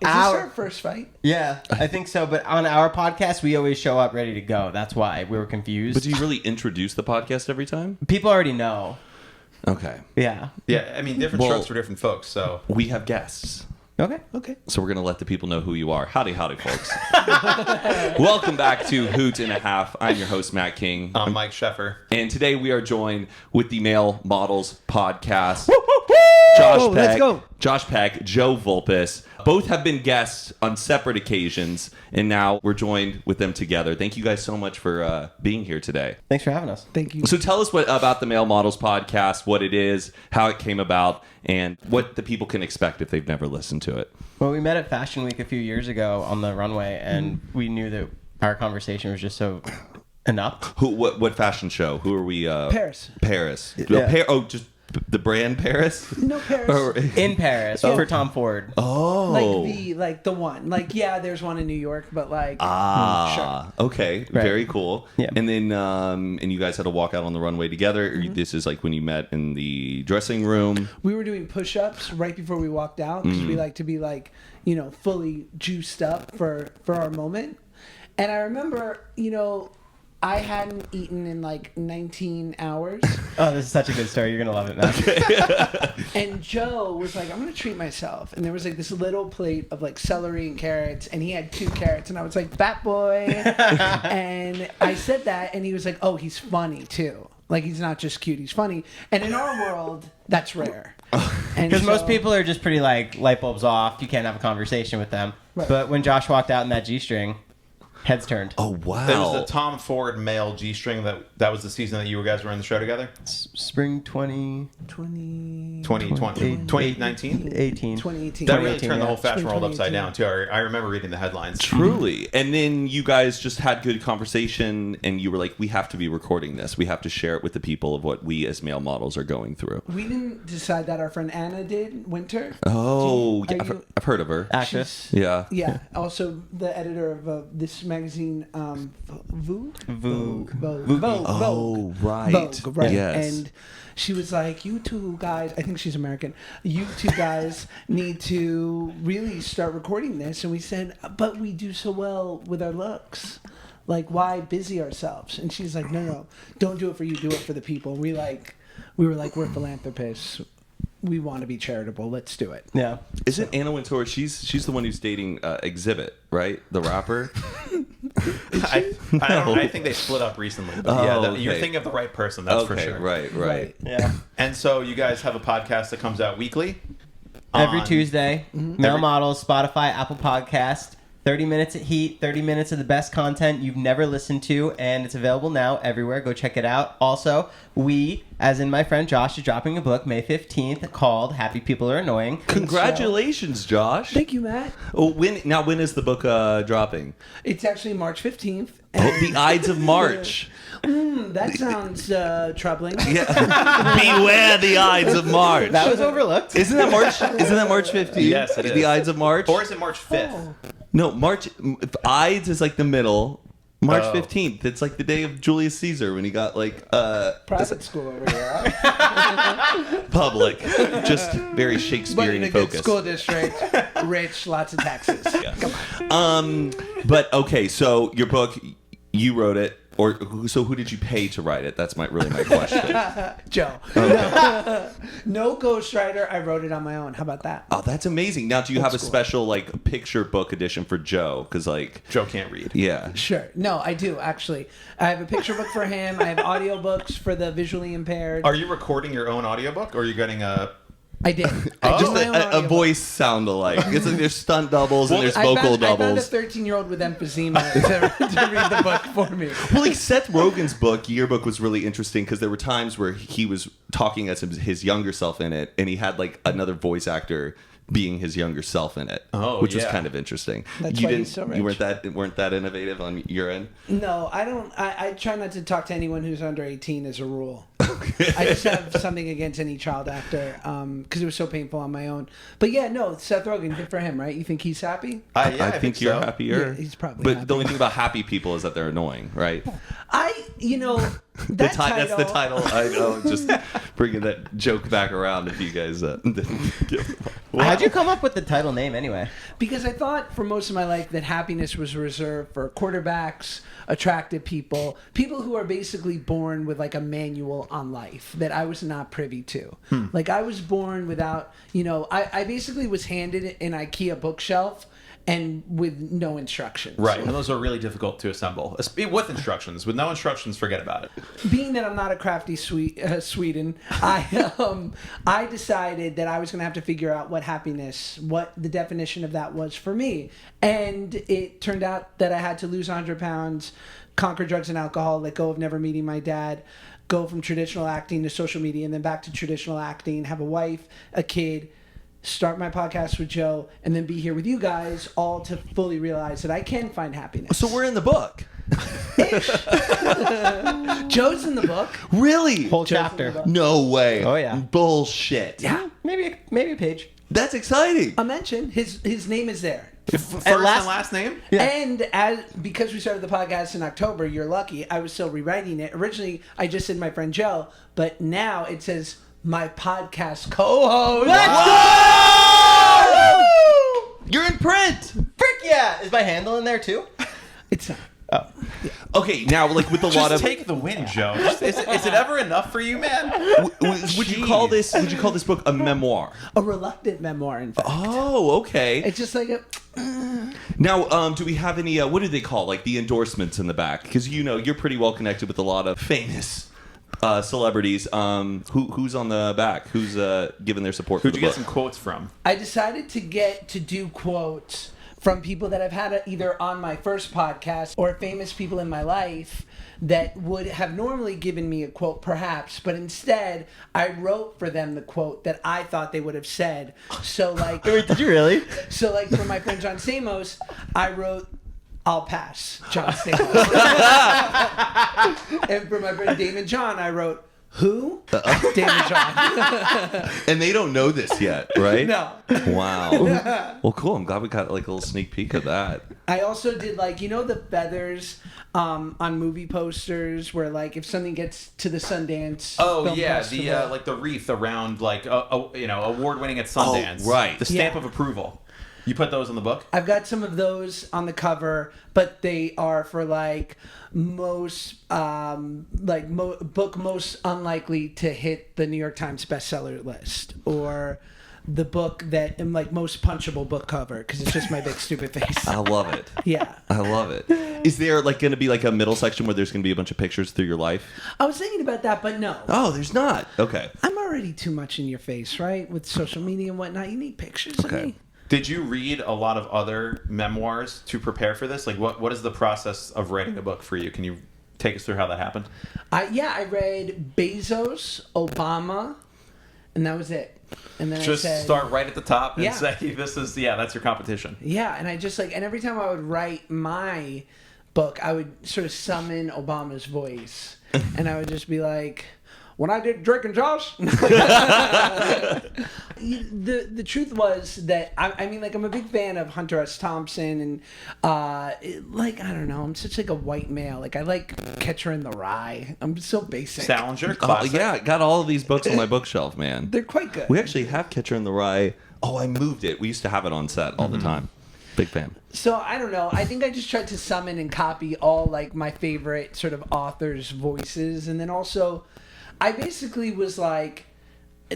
Is this our first fight? Yeah, I think so. But on our podcast, we always show up ready to go. That's why we were confused. But do you really introduce the podcast every time? People already know. Okay. Yeah. Yeah, I mean, different strokes for different folks, so. We have guests. Okay. So we're going to let the people know who you are. Howdy, folks. Welcome back to Hoot and a Half. I'm your host, Matt King. I'm Mike Sheffer. And today we are joined with the Male Models Podcast. Woo, woo, woo! Josh Peck, let's go. Josh Peck, Joe Vulpis. Both have been guests on separate occasions, and now we're joined with them together. Thank you guys so much for being here today. Thanks for having us. Thank you. So tell us about the Male Models Podcast, what it is, how it came about, and what the people can expect if they've never listened to it. Well, we met at Fashion Week a few years ago on the runway, and we knew that our conversation was just so enough. What fashion show? Who are we? Paris. Paris. Yeah. Just the brand Paris? No, Paris. In Paris for Tom Ford. Oh. Like the one. Like, yeah, there's one in New York, but like... sure. Okay. Right. Very cool. Yeah. And then, and you guys had to walk out on the runway together. This is like when you met in the dressing room. We were doing push-ups right before we walked out because we like to be like, fully juiced up for our moment. And I remember, I hadn't eaten in like 19 hours. Oh, this is such a good story. You're going to love it, man. And Joe was like, I'm going to treat myself. And there was like this little plate of like celery and carrots. And he had 2 carrots. And I was like, fat boy. And I said that. And he was like, oh, he's funny too. Like, he's not just cute. He's funny. And in our world, that's rare. Because most people are just pretty like light bulbs off. You can't have a conversation with them. Right. But when Josh walked out in that G-string, heads turned. Oh, wow. That was the Tom Ford male G-string that was the season that you guys were in the show together? Spring 2019? 2018. 2018. That really turned the whole Spring fashion world upside 2018. down, too. I remember reading the headlines. Truly. And then you guys just had good conversation, and you were like, we have to be recording this. We have to share it with the people of what we as male models are going through. We didn't decide that. Our friend Anna did, Winter. Oh, yeah, Are you- I've heard of her. Actress. Yeah. Yeah. Also, the editor of this magazine, Vogue. Oh, right. Vogue, right. Yes. And she was like, you two guys, I think she's American, you two guys need to really start recording this. And we said, but we do so well with our looks. Like, why busy ourselves? And she's like, no, don't do it for you, do it for the people. And we were like, we're philanthropists. We want to be charitable. Let's do it. Yeah. Isn't Anna Wintour, she's the one who's dating Exhibit, right? The rapper? I think they split up recently. But you're thinking of the right person, that's for sure. Right. Yeah. And so you guys have a podcast that comes out weekly? Every on- Tuesday, Male Models, Spotify, Apple Podcast, 30 minutes at Heat, 30 minutes of the best content you've never listened to, and it's available now everywhere. Go check it out. Also, we, as in my friend Josh, is dropping a book May 15th called Happy People Are Annoying. Congratulations, Josh. Thank you, Matt. Oh, when is the book dropping? It's actually March 15th. Oh, the Ides of March. That sounds troubling. Beware the Ides of March. That was overlooked. Isn't that March 15th? Yes, it is. The Ides of March? Or is it March 5th? Oh. No, Ides is like the middle. March Oh. 15th. It's like the day of Julius Caesar when he got like Private school over here. Huh? public. Just very But in Shakespearean a good focus. school district, rich, lots of taxes. Come on. But okay, so your book, you wrote it, or so who did you pay to write it? That's really my question. Joe. No ghostwriter. I wrote it on my own. How about that? Oh, that's amazing. Now, do you have a school. special like picture book edition for Joe? Because like, Joe can't read. yeah. Sure. No, I do, actually. I have a picture book for him. I have audiobooks for the visually impaired. Are you recording your own audiobook, or are you getting a... I did. Just my own a audiobook. voice sound alike. It's like there's stunt doubles and there's vocal I found a doubles. 13-year-old with emphysema to read the book for me. Well, like Seth Rogen's book, Yearbook, was really interesting because there were times where he was talking as his younger self in it, and he had like another voice actor being his younger self in it, which was kind of interesting. That's you why didn't, he's so rich. you weren't that innovative on your end. No, I don't. I try not to talk to anyone who's under 18 as a rule. I just have something against any child actor because it was so painful on my own. But yeah, no, Seth Rogen, good for him, right? You think he's happy? I think you're so. happier. Yeah, he's probably But happy. the only thing about happy people is that they're annoying, right? That That's the title. I know. Just bringing that joke back around. If you guys didn't get it. How'd you come up with the title name anyway? Because I thought for most of my life that happiness was reserved for quarterbacks, attractive people who are basically born with like a manual on life that I was not privy to. Like I was born without, I basically was handed an IKEA bookshelf and with no instructions. Right, and those are really difficult to assemble. With instructions. With no instructions, forget about it. Being that I'm not a crafty Sweden, I decided that I was going to have to figure out what the definition of that was for me. And it turned out that I had to lose 100 pounds, conquer drugs and alcohol, let go of never meeting my dad, go from traditional acting to social media, and then back to traditional acting, have a wife, a kid, start my podcast with Joe, and then be here with you guys, all to fully realize that I can find happiness. So we're in the book. Joe's in the book. Really? Whole Joe's in the chapter. book. No way. Oh, yeah. Bullshit. Yeah. Maybe a page. That's exciting. I mentioned his name is there. First and last name? Yeah. And because we started the podcast in October, you're lucky, I was still rewriting it. Originally, I just said my friend Joe, but now it says my podcast co-host. Whoa! You're in print. Frick yeah! Is my handle in there too? It's not. Oh. Okay, now like with a lot of Take the win, Joe. Is it ever enough for you, man? would you call this book a memoir? A reluctant memoir, in fact. Oh, okay. It's just like a... Now, do we have any what do they call like the endorsements in the back? Because you're pretty well connected with a lot of famous celebrities. Who's on the back? Who's giving their support? Who'd for you the get book? some quotes from? I decided to do quotes from people that I've had either on my first podcast or famous people in my life that would have normally given me a quote perhaps, but instead I wrote for them the quote that I thought they would have said. So like... Wait, did you really? So like for my friend John Stamos, I wrote, I'll pass, John Stamos. And for my friend Damon John, I wrote, who? Damon John. And they don't know this yet, right? No. Wow. Well, cool. I'm glad we got like a little sneak peek of that. I also did like, the feathers on movie posters where like if something gets to the Sundance Oh Film yeah, Festival, the like the wreath around like award winning at Sundance. Oh, right. The stamp Yeah. of approval. You put those on the book? I've got some of those on the cover, but they are for like most book most unlikely to hit the New York Times bestseller list, or the book that like most punchable book cover because it's just my big stupid face. I love it. Yeah. I love it. Is there like going to be like a middle section where there's going to be a bunch of pictures through your life? I was thinking about that, but no. Oh, there's not. Okay. I'm already too much in your face, right? With social media and whatnot. You need pictures of me. Did you read a lot of other memoirs to prepare for this? Like, what is the process of writing a book for you? Can you take us through how that happened? I read Bezos, Obama, and that was it. And then Just I said, start right at the top and Yeah. say, that's your competition. yeah, and I just like, and every time I would write my book, I would sort of summon Obama's voice, and I would just be like, when I did Drake and Josh. The truth was that I mean like I'm a big fan of Hunter S. Thompson and I don't know, I'm such like a white male. Like I like Catcher in the Rye. I'm so basic. Salinger, Oh, classic. yeah. Got all of these books on my bookshelf, man. They're quite good. We actually have Catcher in the Rye. Oh, I moved it. We used to have it on set all the time. Big fan. So I don't know. I think I just tried to summon and copy all like my favorite sort of authors' voices, and then also I basically was like,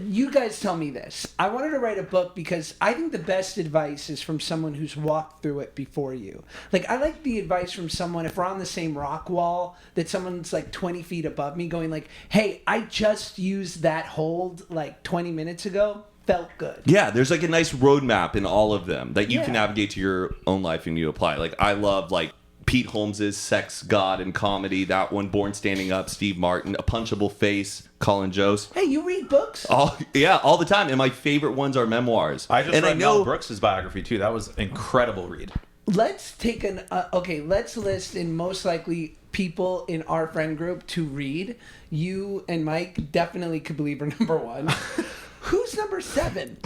you guys tell me this. I wanted to write a book because I think the best advice is from someone who's walked through it before you. Like, I like the advice from someone, if we're on the same rock wall, that someone's like 20 feet above me going like, hey, I just used that hold like 20 minutes ago. Felt good. Yeah, there's like a nice roadmap in all of them that you Yeah. can navigate to your own life and you apply. Like, I love like Pete Holmes's Sex, God, and Comedy. That one, Born Standing Up, Steve Martin, A Punchable Face, Colin Jost. Hey, you read books? All the time. And my favorite ones are memoirs. I just and read Mel Brooks' biography too. That was an incredible read. Let's take let's list in most likely people in our friend group to read. You and Mike definitely could believe are number one. Who's number 7?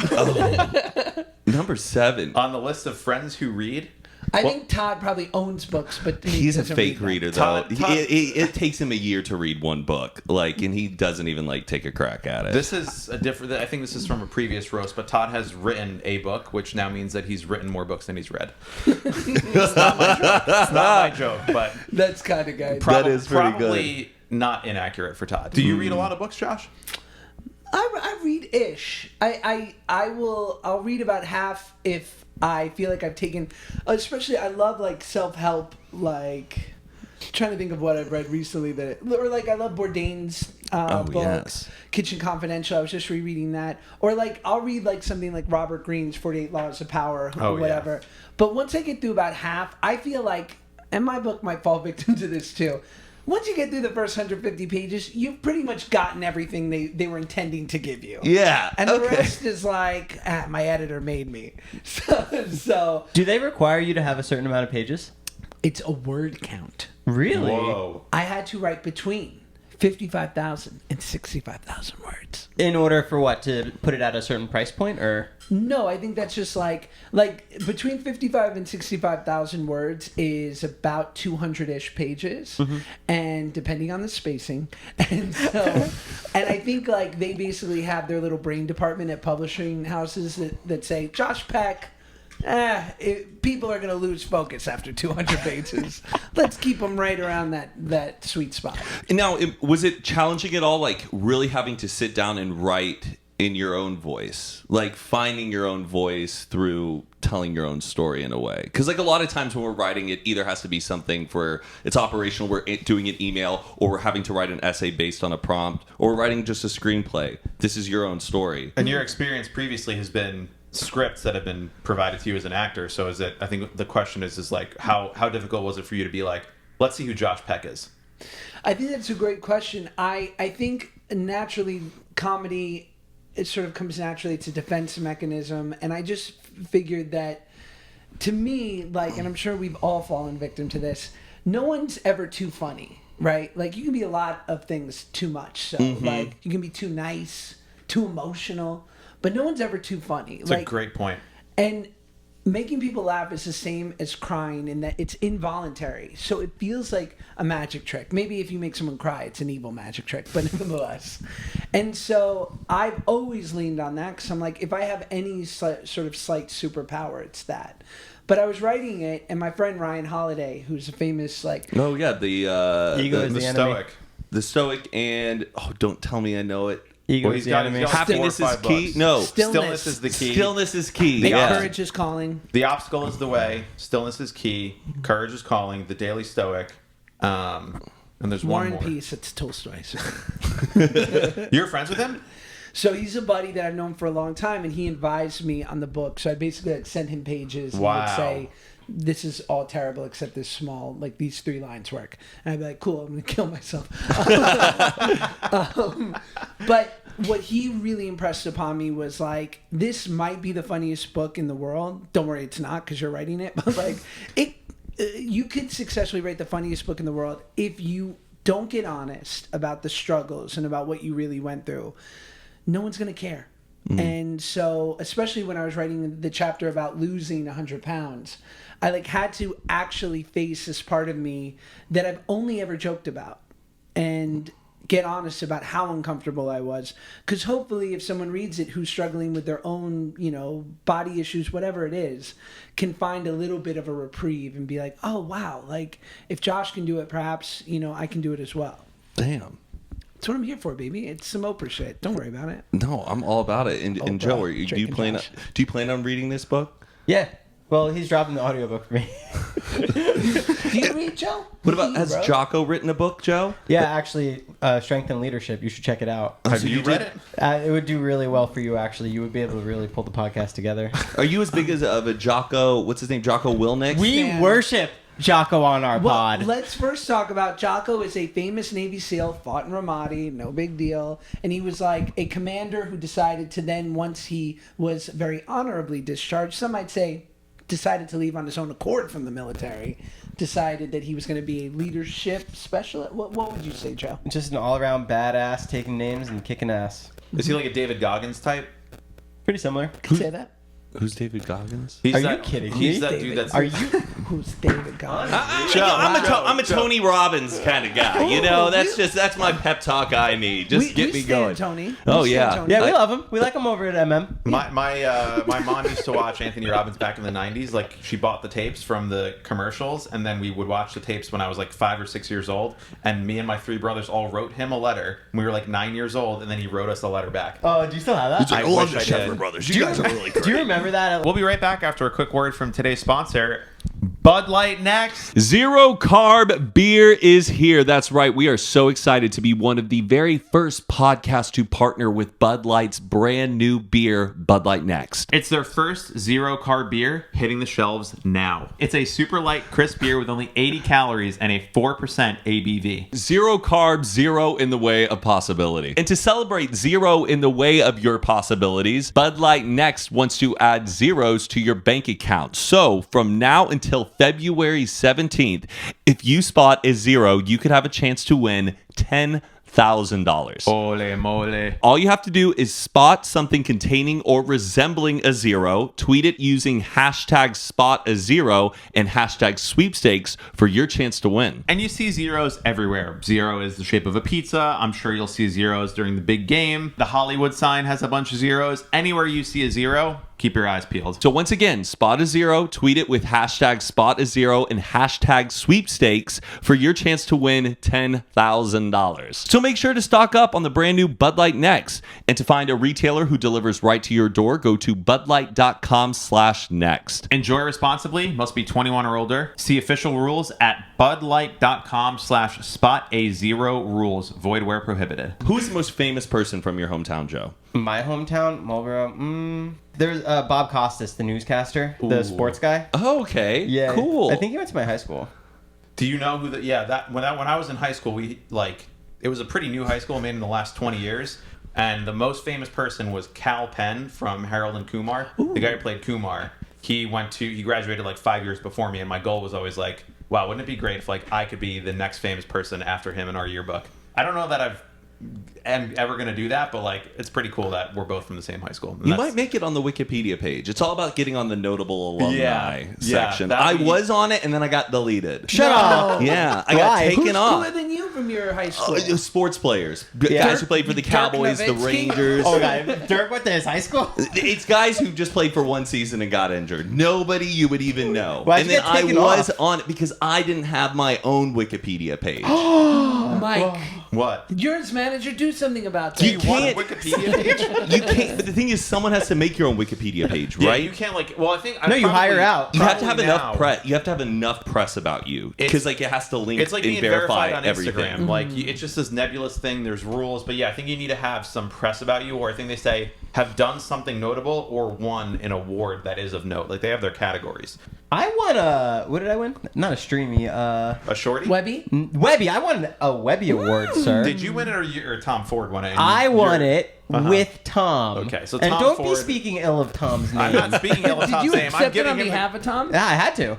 Number 7. On the list of friends who read, I think Todd probably owns books, but he's a doesn't fake read reader, them. though. It takes him a year to read one book, and he doesn't even take a crack at it. This is a different. I think this is from a previous roast, but Todd has written a book, which now means that he's written more books than he's read. It's not my joke. It's not my joke, but That's kind of guy. That is pretty probably not inaccurate for Todd. Do you read a lot of books, Josh? I read ish. I'll read about half if I feel like I've taken, especially I love self-help, trying to think of what I've read recently I love Bourdain's book, yes. Kitchen Confidential. I was just rereading that. Or I'll read something like Robert Greene's 48 Laws of Power or whatever. Yeah. But once I get through about half, I feel like, and my book might fall victim to this too, once you get through the first 150 pages, you've pretty much gotten everything they were intending to give you. Yeah. And the rest is my editor made me. So Do they require you to have a certain amount of pages? it's a word count. Really? Whoa. I had to write between 55,000 and 65,000 words. In order for what? To put it at a certain price point, or? No, I think that's just between 55 and 65,000 words is about 200-ish pages, and depending on the spacing. And so, and I think they basically have their little brain department at publishing houses that say, Josh Peck, people are going to lose focus after 200 pages. Let's keep them right around that sweet spot. Now, was it challenging at all, really having to sit down and write in your own voice, finding your own voice through telling your own story in a way? Because a lot of times when we're writing, it either has to be something for it's operational, we're doing an email, or we're having to write an essay based on a prompt, or we're writing just a screenplay. This is your own story. And your experience previously has been scripts that have been provided to you as an actor. So is it? I think the question is how difficult was it for you to be let's see who Josh Peck is? I think that's a great question. I think naturally comedy, it sort of comes naturally. It's a defense mechanism, and I just figured that, to me, and I'm sure we've all fallen victim to this, no one's ever too funny, right? You can be a lot of things too much. So you can be too nice, too emotional, but no one's ever too funny. It's a great point. And making people laugh is the same as crying in that it's involuntary. So it feels like a magic trick. Maybe if you make someone cry, it's an evil magic trick, but nevertheless. And so I've always leaned on that because I'm if I have any sort of slight superpower, it's that. But I was writing it, and my friend Ryan Holiday, who's a famous Oh yeah, the Ego is the the enemy. stoic, the stoic, and don't tell me I know it. Ego Well, is he's the got- enemy. he's got Happiness 4 or is 5 key. books. No, Stillness is the key. Stillness is key. Big Yeah. Courage is Calling. The obstacle is the way. Stillness is key. Courage is calling. The Daily Stoic. And there's War one and more. Peace, it's Tolstoy. You're friends with him? So he's a buddy that I've known for a long time, and he advised me on the book. So I basically send him pages and would say, this is all terrible except this small, these 3 lines work. And I'd be like, cool, I'm going to kill myself. But what he really impressed upon me was this might be the funniest book in the world. Don't worry, it's not because you're writing it. But you could successfully write the funniest book in the world if you don't get honest about the struggles and about what you really went through. No one's going to care. And so, especially when I was writing the chapter about losing 100 pounds, I had to actually face this part of me that I've only ever joked about and get honest about how uncomfortable I was. Because hopefully if someone reads it who's struggling with their own, body issues, whatever it is, can find a little bit of a reprieve and be like, oh, wow, if Josh can do it, perhaps, I can do it as well. Damn. That's what I'm here for, baby. It's some Oprah shit. Don't worry about it. No, I'm all about it. And Joe, do you plan on reading this book? Yeah. Well, he's dropping the audiobook for me. Do you read, Joe? What about, has Jocko written a book, Joe? Yeah, actually, Strength and Leadership. You should check it out. Have you read it? It would do really well for you, actually. You would be able to really pull the podcast together. Are you as big as of a Jocko, what's his name, Jocko Willnick? We worship Jocko on our pod. Let's first talk about Jocko is a famous Navy SEAL, fought in Ramadi, no big deal. And he was a commander who decided to then, once he was very honorably discharged, some might say decided to leave on his own accord from the military, decided that he was going to be a leadership specialist. What would you say, Joe? Just an all-around badass, taking names and kicking ass. Is he like a David Goggins type? Pretty similar. Could say that. Who's David Goggins? Are you kidding me? He's that dude that's... Are you? who's David Goggins. I'm a Tony Robbins kind of guy. You know, that's my pep talk I need. Just get me going. Tony. Oh, We yeah. stand Tony. Yeah, we love him. We like him over at MM. My mom used to watch Anthony Robbins back in the 90s. Like, she bought the tapes from the commercials, and then we would watch the tapes when I was like 5 or 6 years old. And me and my 3 brothers all wrote him a letter. We were like 9 years old, and then he wrote us a letter back. Oh, do you still have that? I wish love the I Sheffer did. brothers. You guys are really great. Do you remember that? We'll be right back after a quick word from today's sponsor, Bud Light next. Zero Carb Beer is here. That's right. We are so excited to be one of the very first podcasts to partner with Bud Light's brand new beer, Bud Light Next. It's their first zero carb beer hitting the shelves now. It's a super light, crisp beer with only 80 calories and a 4% ABV. Zero carb, zero in the way of possibility. And to celebrate zero in the way of your possibilities, Bud Light Next wants to add zeros to your bank account. So from now until February 17th, if you spot a zero, you could have a chance to win $10,000. Ole mole. All you have to do is spot something containing or resembling a zero, tweet it using hashtag SpotAZero and hashtag Sweepstakes for your chance to win. And you see zeros everywhere. Zero is the shape of a pizza. I'm sure you'll see zeros during the big game. The Hollywood sign has a bunch of zeros. Anywhere you see a zero, keep your eyes peeled. So once again, spot a zero, tweet it with hashtag SpotAZero and hashtag Sweepstakes for your chance to win $10,000. So make sure to stock up on the brand new Bud Light Next. And to find a retailer who delivers right to your door, go to budlight.com/next. Enjoy responsibly. Must be 21 or older. See official rules at budlight.com/SpotAZero rules. Void where prohibited. Who's the most famous person from your hometown, Joe? My hometown, Marlboro. There's Bob Costas, the newscaster, the sports guy. Oh, okay. Yeah, Cool. I think he went to my high school. Do you know who when I was in high school, it was a pretty new high school made in the last 20 years. And the most famous person was Cal Penn from Harold and Kumar. Ooh. The guy who played Kumar. He graduated like 5 years before me, and my goal was always like, wow, wouldn't it be great if like I could be the next famous person after him in our yearbook? I don't know that I'm ever going to do that, but like it's pretty cool that we're both from the same high school. And You might make it on the Wikipedia page. It's all about getting on the notable alumni section. I was on it, and then I got deleted. Shut up. Yeah, I got taken Who's off. cooler than you from your high school? Sports players, Yeah. guys who played for the Dirk Cowboys, the Nowitzki. Rangers. Oh, God. Dirk went to his high school? It's guys who just played for one season and got injured. Nobody you would even know. Why'd And you then get I taken was off? on it because I didn't have my own Wikipedia page. Mike, What? you're his manager. Do something about that. You can't. Wikipedia page? You can't. But the thing is, someone has to make your own Wikipedia page, Yeah, right? you can't like. Well, I think No, you hire out. You have to have probably enough now. press. You have to have enough press about you because like it has to link It's like and being verify verified on everything. Instagram. Like it's just this nebulous thing. There's rules, but yeah, I think you need to have some press about you, or I think they say have done something notable or won an award that is of note. Like they have their categories. I won what did I win? Not a Streamy. A shorty. Webby? Webby. I won a Webby award, sir. Did you win it or Tom Ford won it? And I won you're- it with Tom. Okay, so and Tom don't be Ford- speaking ill of Tom's name. I'm not speaking ill of Did Tom's you name. I'm accept it giving on him behalf of Tom? Yeah, I had to.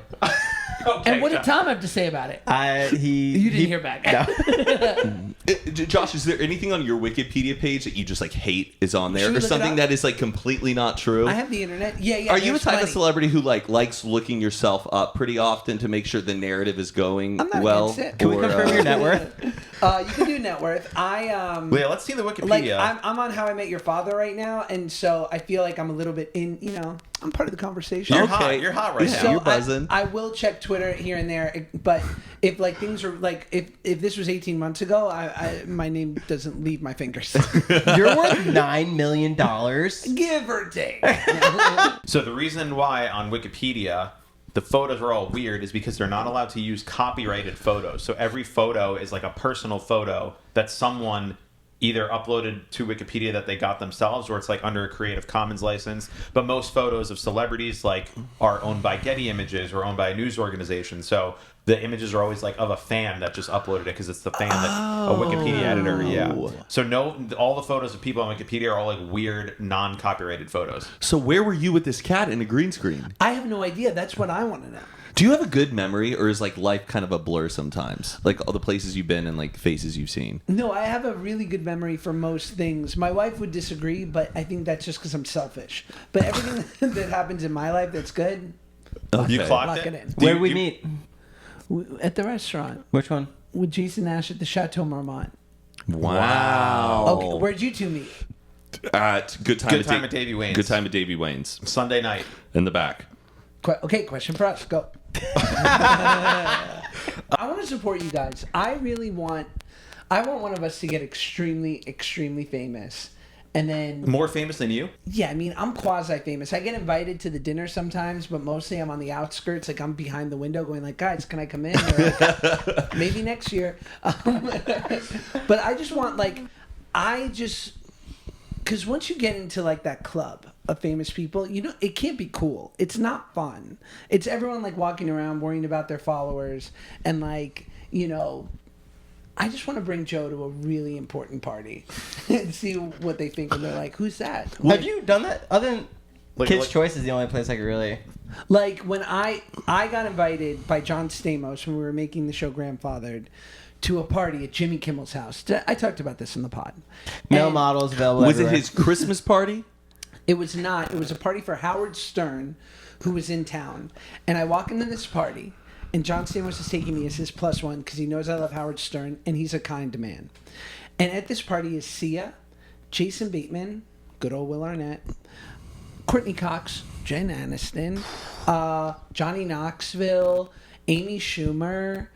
Okay, And what did Tom have to say about it? You didn't hear back. No. Josh, is there anything on your Wikipedia page that you just like hate is on there, Should we or look it something up? that is like completely not true? I have the internet. Yeah. Are you a there's type of plenty. celebrity who like likes looking yourself up pretty often to make sure the narrative is going I'm not well? against it. Can we or, confirm your net worth? You can do net worth. Yeah, let's see the Like Wikipedia. I'm on How I Met Your Father right now, and so I feel like I'm a little bit in. I'm part of the conversation. You're Okay. hot. You're hot right Yeah. now. So you're buzzing. I will check Twitter here and there, but if like things are like if this was 18 months ago, my name doesn't leave my fingers, You're worth $9 million. give or take. So the reason why on Wikipedia the photos are all weird is because they're not allowed to use copyrighted photos. So every photo is like a personal photo that someone either uploaded to Wikipedia that they got themselves, or it's like under a Creative Commons license. But most photos of celebrities like are owned by Getty Images or owned by a news organization. So the images are always like of a fan that just uploaded it because it's the fan that a Wikipedia editor. Yeah. So all the photos of people on Wikipedia are all like weird, non-copyrighted photos. So where were you with this cat in a green screen? I have no idea. That's what I want to know. Do you have a good memory, or is like life kind of a blur sometimes? Like all the places you've been and like faces you've seen. No, I have a really good memory for most things. My wife would disagree, but I think that's just because I'm selfish. But everything that happens in my life that's good, You clocked Lock it? it in. Where did we meet? At the restaurant Which one? with Jason Nash at the Chateau Marmont. Wow. Okay, where'd you two meet? At Good time at Davy Wayne's. Good time at Davy Wayne's. Sunday night. In the back. Okay, question for us. Go. I want to support you guys. I want one of us to get extremely, extremely famous. And then... More famous than you? Yeah, I mean, I'm quasi-famous. I get invited to the dinner sometimes, but mostly I'm on the outskirts. Like, I'm behind the window going like, guys, can I come in? Or, like, maybe next year. But I just want, like... Because once you get into, like, that club of famous people, you know, it can't be cool. It's not fun. It's everyone, like, walking around worrying about their followers. And, like, you know... I just want to bring Joe to a really important party and see what they think. And they're like, who's that? Have you done that? Other than Like, Kids' Choice is the only place I could really... Like, when I got invited by John Stamos when we were making the show Grandfathered to a party at Jimmy Kimmel's house. I talked about this in the pod. Male And models available Was it everywhere. his Christmas party? It was not. It was a party for Howard Stern, who was in town. And I walk into this party... And John Stamos is taking me as his plus one because he knows I love Howard Stern and he's a kind man. And at this party is Sia, Jason Bateman, good old Will Arnett, Courtney Cox, Jen Aniston, Johnny Knoxville, Amy Schumer,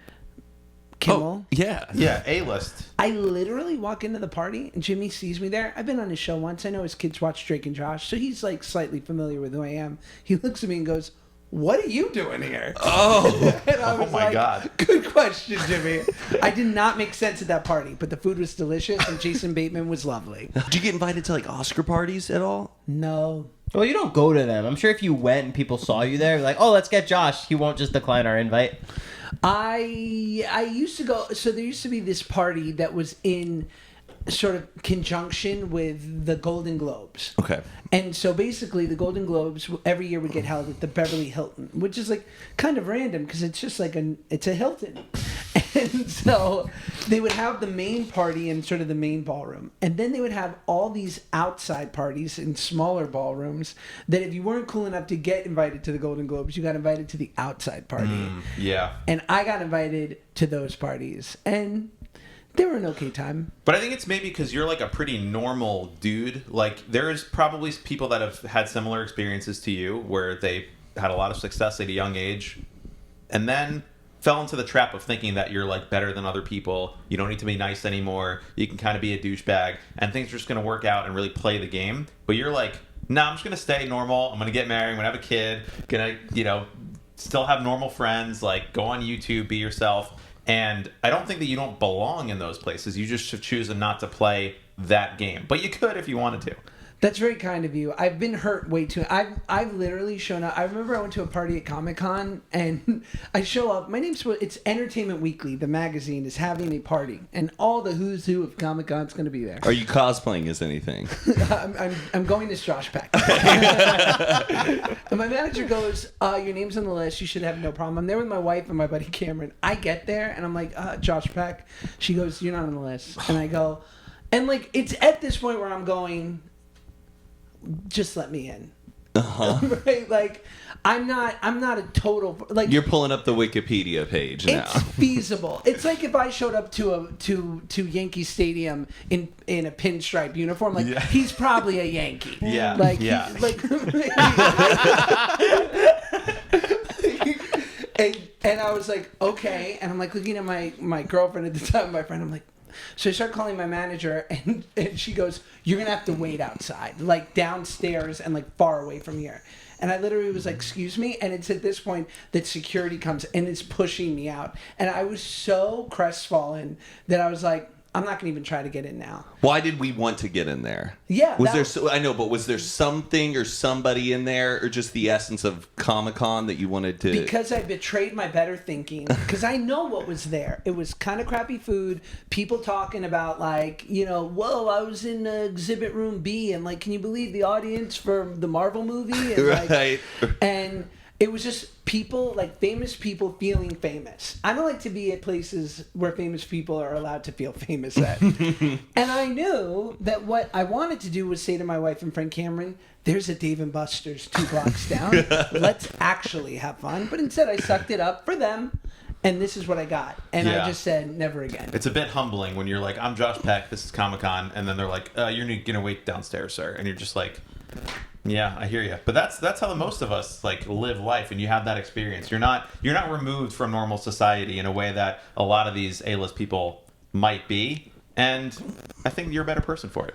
Kimmel. Oh, yeah. Yeah, A-list. I literally walk into the party and Jimmy sees me there. I've been on his show once. I know his kids watch Drake and Josh, so he's like slightly familiar with who I am. He looks at me and goes, "What are you doing here?" Oh. And I was my God. Good question, Jimmy. I did not make sense at that party, but the food was delicious and Jason Bateman was lovely. Did you get invited to like Oscar parties at all? No. Well, you don't go to them. I'm sure if you went and people saw you there, like, oh, let's get Josh. He won't just decline our invite. I used to go, so there used to be this party that was in sort of conjunction with the Golden Globes. Okay. And so basically the Golden Globes every year would get held at the Beverly Hilton, which is like kind of random because it's just like it's a Hilton. And so they would have the main party in sort of the main ballroom. And then they would have all these outside parties in smaller ballrooms that if you weren't cool enough to get invited to the Golden Globes, you got invited to the outside party. Yeah. And I got invited to those parties. And they were an okay time. But I think it's maybe because you're like a pretty normal dude. Like, there's probably people that have had similar experiences to you where they had a lot of success at a young age and then fell into the trap of thinking that you're like better than other people. You don't need to be nice anymore. You can kind of be a douchebag and things are just going to work out and really play the game. But you're like, nah, I'm just going to stay normal. I'm going to get married. I'm going to have a kid. Going to, you know, still have normal friends. Like, go on YouTube, be yourself. And I don't think that you don't belong in those places. You just have chosen not to play that game. But you could if you wanted to. That's very kind of you. I've been hurt way too. I've literally shown up. I remember I went to a party at Comic-Con and I show up. It's Entertainment Weekly, the magazine, is having a party. And all the who's who of Comic-Con's going to be there. Are you cosplaying as anything? I'm going as Josh Peck. And my manager goes, your name's on the list. You should have no problem. I'm there with my wife and my buddy Cameron. I get there and I'm like, Josh Peck. She goes, you're not on the list. And I go, and like, it's at this point where I'm going, just let me in. Right? Like, I'm not a total, like, You're pulling up the Wikipedia page now. it's feasible. It's like if I showed up to Yankee Stadium in a pinstripe uniform, like, he's probably a Yankee. Yeah. Like, Yeah. and I was like, okay. And I'm like looking at my girlfriend at the time, my friend, I'm like, so I start calling my manager, and she goes, you're going to have to wait outside, like downstairs and like far away from here. And I literally was like, excuse me? And it's at this point that security comes and is pushing me out. And I was so crestfallen that I was like, I'm not going to even try to get in now. Why did we want to get in there? Yeah. I know, but was there something or somebody in there, or just the essence of Comic-Con that you wanted to? Because I betrayed my better thinking. Because I know what was there. It was kind of crappy food. People talking about like, you know, whoa, I was in exhibit room B, and like, can you believe the audience for the Marvel movie? And, Right. and It was just people, like famous people feeling famous. I don't like to be at places where famous people are allowed to feel famous at. And I knew that what I wanted to do was say to my wife and friend Cameron, there's a Dave & Buster's 2 blocks down. Let's actually have fun. But instead I sucked it up for them. And this is what I got. And I just said, never again. It's a bit humbling when you're like, I'm Josh Peck, this is Comic-Con. And then they're like, you're going to wait downstairs, sir. And you're just like... Yeah, I hear you. But that's how the most of us like live life, and you have that experience. You're not removed from normal society in a way that a lot of these A-list people might be, and I think you're a better person for it.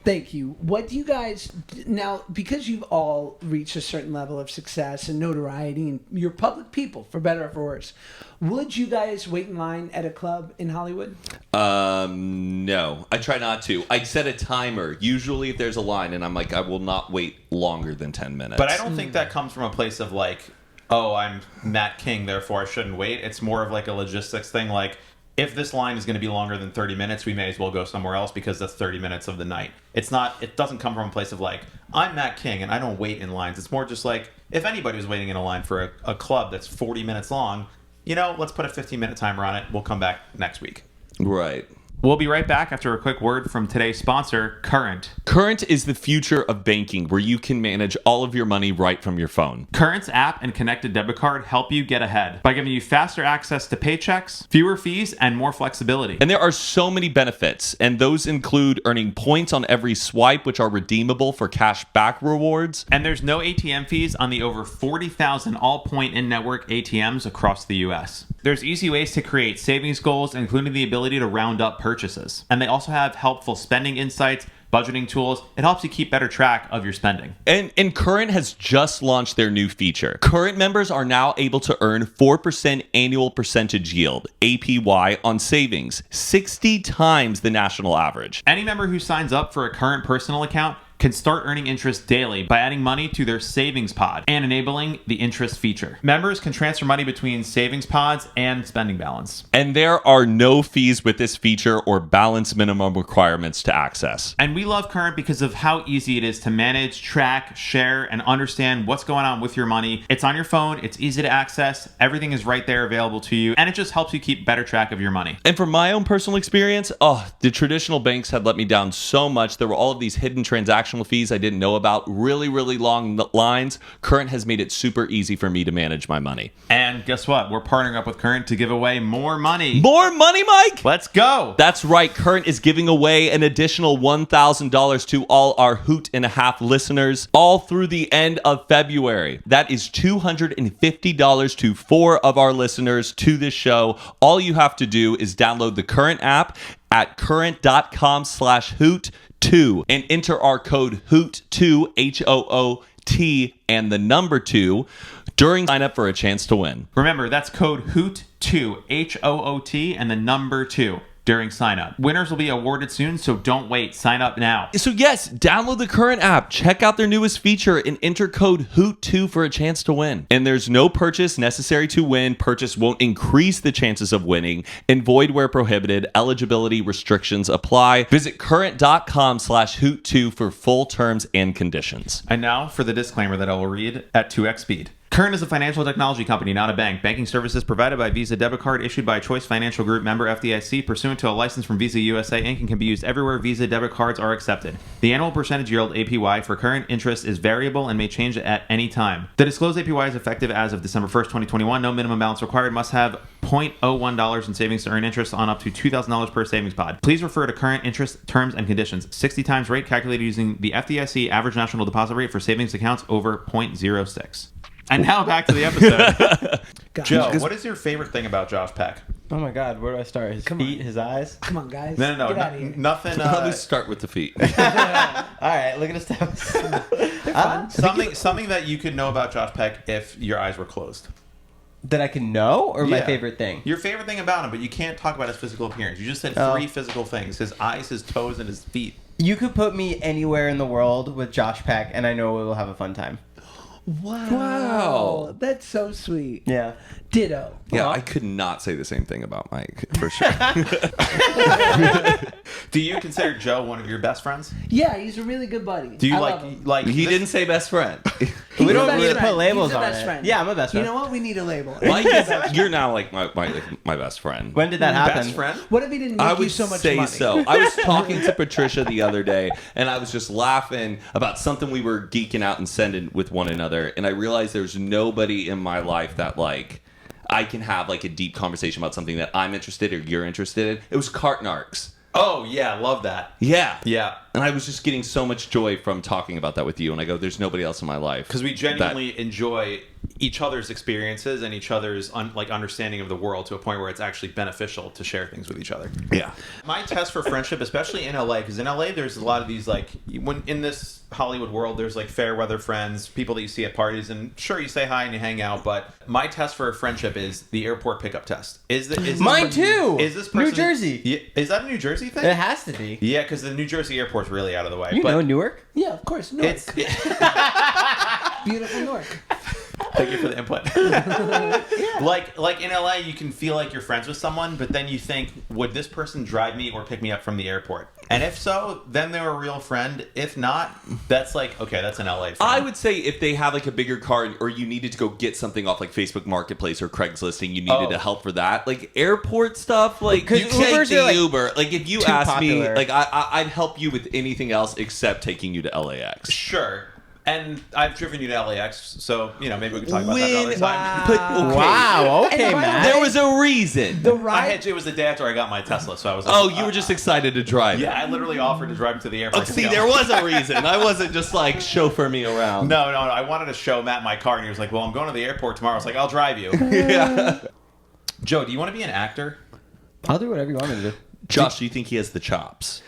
Thank you. What do you guys now, because you've all reached a certain level of success and notoriety and you're public people, for better or for worse, would you guys wait in line at a club in Hollywood? No, I try not to. I set a timer. Usually if there's a line and I'm like, I will not wait longer than 10 minutes. But I don't think that comes from a place of like, oh, I'm Matt King, therefore I shouldn't wait. It's more of like a logistics thing. Like, if this line is going to be longer than 30 minutes, we may as well go somewhere else because that's 30 minutes of the night. It doesn't come from a place of like, I'm Matt King and I don't wait in lines. It's more just like, if anybody was waiting in a line for a club that's 40 minutes long, let's put a 15-minute timer on it. We'll come back next week. Right. We'll be right back after a quick word from today's sponsor, Current. Current is the future of banking where you can manage all of your money right from your phone. Current's app and connected debit card help you get ahead by giving you faster access to paychecks, fewer fees, and more flexibility. And there are so many benefits, and those include earning points on every swipe, which are redeemable for cash back rewards. And there's no ATM fees on the over 40,000 all-point in-network ATMs across the U.S. There's easy ways to create savings goals, including the ability to round up purchases. And they also have helpful spending insights, budgeting tools. It helps you keep better track of your spending. And Current has just launched their new feature. Current members are now able to earn 4% annual percentage yield, APY, on savings, 60 times the national average. Any member who signs up for a Current personal account can start earning interest daily by adding money to their savings pod and enabling the interest feature. Members can transfer money between savings pods and spending balance. And there are no fees with this feature or balance minimum requirements to access. And we love Current because of how easy it is to manage, track, share, and understand what's going on with your money. It's on your phone, it's easy to access, everything is right there available to you, and it just helps you keep better track of your money. And from my own personal experience, the traditional banks had let me down so much. There were all of these hidden transactional fees I didn't know about, really, really long lines. Current has made it super easy for me to manage my money. And guess what? We're partnering up with Current to give away more money. More money, Mike? Let's go. That's right. Current is giving away an additional $1,000 to all our Hoot and a Half listeners all through the end of February. That is $250 to 4 of our listeners to this show. All you have to do is download the Current app at current.com/Hoot2 and enter our code HOOT2, HOOT, and the number 2 during sign up for a chance to win. Remember, that's code HOOT2, HOOT, and the number 2 during sign up. Winners will be awarded soon, so don't wait. Sign up now. So yes, download the Current app, check out their newest feature, and enter code HOOT2 for a chance to win. And there's no purchase necessary to win. Purchase won't increase the chances of winning, and void where prohibited. Eligibility restrictions apply. Visit current.com/Hoot2 for full terms and conditions. And now for the disclaimer that I will read at 2x speed. Current is a financial technology company, not a bank. Banking services provided by Visa Debit Card issued by Choice Financial Group, member FDIC, pursuant to a license from Visa USA Inc. and can be used everywhere Visa Debit Cards are accepted. The annual percentage yield, APY, for current interest is variable and may change at any time. The disclosed APY is effective as of December 1st, 2021. No minimum balance required. Must have $0.01 in savings to earn interest on up to $2,000 per savings pod. Please refer to Current interest terms and conditions. 60 times rate calculated using the FDIC average national deposit rate for savings accounts over 0.06. And now back to the episode. Joe, what is your favorite thing about Josh Peck? Oh my God, where do I start? His feet, his eyes? Come on, guys. No, Get out of here. nothing. Let's start with the feet. All right, look at his toes. Something that you could know about Josh Peck if your eyes were closed. That I can know, or my Yeah. favorite thing? Your favorite thing about him, but you can't talk about his physical appearance. You just said 3 physical things: his eyes, his toes, and his feet. You could put me anywhere in the world with Josh Peck, and I know we will have a fun time. Wow. That's so sweet. Yeah. Ditto. Yeah, I could not say the same thing about Mike, for sure. Do you consider Joe one of your best friends? Yeah, he's a really good buddy. Do you I love him. like? He didn't say best friend. He's We the don't best need to friend. put labels He's the on best it. friend. Yeah, I'm a best friend. You know what? We need a label. Mike is, you're now like my best friend. When did that happen? Best friend? What if he didn't I make you would so much say money? so. I was talking to Patricia the other day, and I was just laughing about something we were geeking out and sending with one another, and I realized there's nobody in my life that like I can have like a deep conversation about something that I'm interested or you're interested in. It was cart narcs. Oh yeah, love that. Yeah. Yeah. And I was just getting so much joy from talking about that with you, and I go, there's nobody else in my life. Because we genuinely enjoy each other's experiences and each other's understanding of the world to a point where it's actually beneficial to share things with each other. Yeah. My test for friendship, especially in LA, because in LA there's a lot of these like when in this Hollywood world there's like fair weather friends, people that you see at parties, and sure you say hi and you hang out. But my test for a friendship is the airport pickup test. Is Mine too. Is this person, New Jersey? Yeah, is that a New Jersey thing? It has to be. Yeah, because the New Jersey airport's really out of the way. You but know Newark? Yeah, of course. Newark. it's Beautiful Newark. Thank you for the input. Like in LA, you can feel like you're friends with someone, but then you think, would this person drive me or pick me up from the airport? And if so, then they're a real friend. If not, that's like, okay, that's an LA friend. I would say if they have like a bigger car or you needed to go get something off like Facebook Marketplace or Craigslist and you needed to help for that, like airport stuff, like you take Ubers the are, like, Uber. Like if you too ask popular. me, like I'd help you with anything else except taking you to LAX. Sure. And I've driven you to LAX, so, you know, maybe we can talk about that another time. But okay, Wow. Okay, And by the man. there was a reason. The I ride. it was the day after I got my Tesla, so I was like, Oh, you were just excited to drive. yeah, I literally offered to drive him to the airport. Oh, to see, go. there was a reason. I wasn't just like chauffeur me around. No, I wanted to show Matt my car, and he was like, well, I'm going to the airport tomorrow. I was like, I'll drive you. Yeah. Joe, do you want to be an actor? I'll do whatever you want me to do. Josh, do you think he has the chops?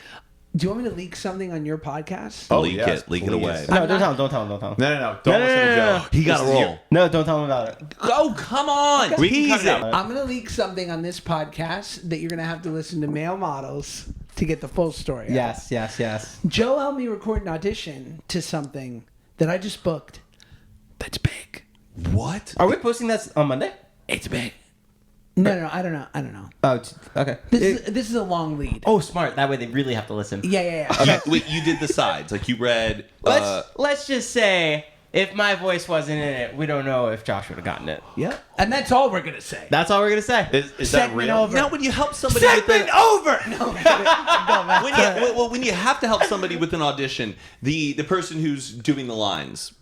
Do you want me to leak something on your podcast? Oh, leak yes, it. Leak it please. away. No, don't tell him. Don't tell him. Don't tell him. No. Don't listen to Joe. He got This a is roll. No, don't tell him about it. Oh, come on. We can Tease cut it out. I'm going to leak something on this podcast that you're going to have to listen to male models to get the full story. out. Yes. Joe helped me record an audition to something that I just booked. That's big. What? Are we posting that on Monday? It's big. No, I don't know. Oh, okay. This is a long lead. Oh, smart. That way they really have to listen. Yeah. Wait, you did the sides. Like you read. Let's just say if my voice wasn't in it, we don't know if Josh would have gotten it. Yep. And that's all we're going to say. That's all we're gonna say. Is that Segment real? over. Now, when you help somebody Segment with an, over! No, when you have to help somebody with an audition, the person who's doing the lines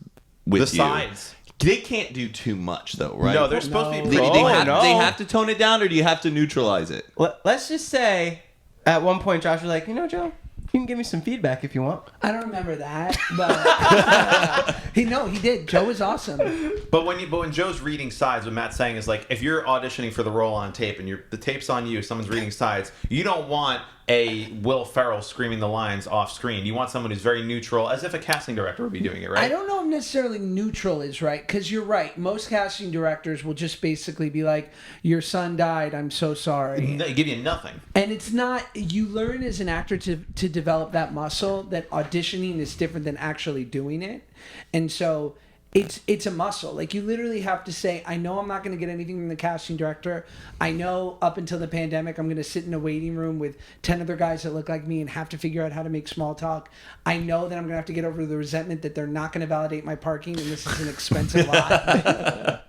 with The you, sides. they can't do too much though, right? No, they're supposed to be. They have to tone it down, or do you have to neutralize it? Let's just say at one point Josh was like, you know, Joe, you can give me some feedback if you want. I don't remember that, but he did. Joe was awesome. But when Joe's reading sides, what Matt's saying is like, if you're auditioning for the role on tape and the tape's on you, someone's reading sides, you don't want a Will Ferrell screaming the lines off screen. You want someone who's very neutral, as if a casting director would be doing it, right? I don't know if necessarily neutral is right, because you're right. Most casting directors will just basically be like, your son died, I'm so sorry. They give you nothing. And it's not, you learn as an actor to develop that muscle, that auditioning is different than actually doing it. And so it's a muscle. Like, you literally have to say, I know I'm not going to get anything from the casting director. I know up until the pandemic, I'm going to sit in a waiting room with 10 other guys that look like me and have to figure out how to make small talk. I know that I'm going to have to get over the resentment that they're not going to validate my parking and this is an expensive lot.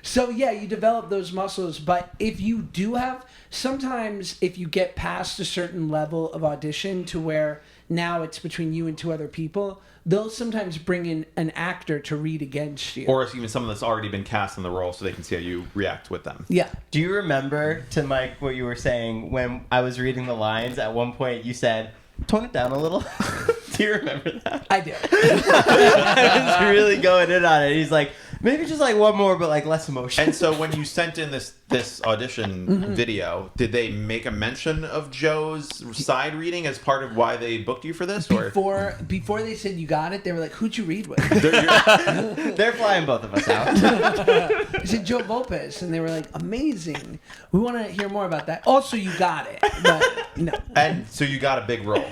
So yeah, you develop those muscles. But if you do have, sometimes if you get past a certain level of audition to where now it's between you and two other people, they'll sometimes bring in an actor to read against you. Or it's even someone that's already been cast in the role so they can see how you react with them. Yeah. Do you remember, to Mike, what you were saying when I was reading the lines? At one point you said, tone it down a little. Do you remember that? I do. I was really going in on it. He's like, maybe just like one more, but like less emotion. And so when you sent in this audition video, did they make a mention of Joe's side reading as part of why they booked you for this? Or Before they said you got it, they were like, who'd you read with? They're flying both of us out. I said Joe Vulpis, and they were like, amazing. We want to hear more about that. Also, you got it. But no. And so you got a big role.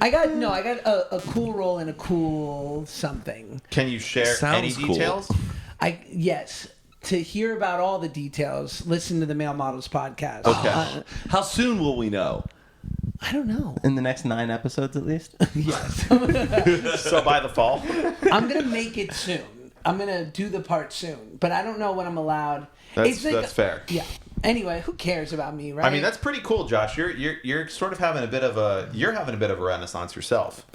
I got a cool role in a cool something. Can you share Sounds any cool. details? Yes. To hear about all the details, listen to the Male Models podcast. Okay. How soon will we know? I don't know. In the next 9 episodes, at least. Yes. So by the fall, I'm gonna make it soon. I'm gonna do the part soon, but I don't know when I'm allowed. that's fair. Yeah. Anyway, who cares about me, right? I mean, that's pretty cool, Josh. You're sort of having a bit of a renaissance yourself.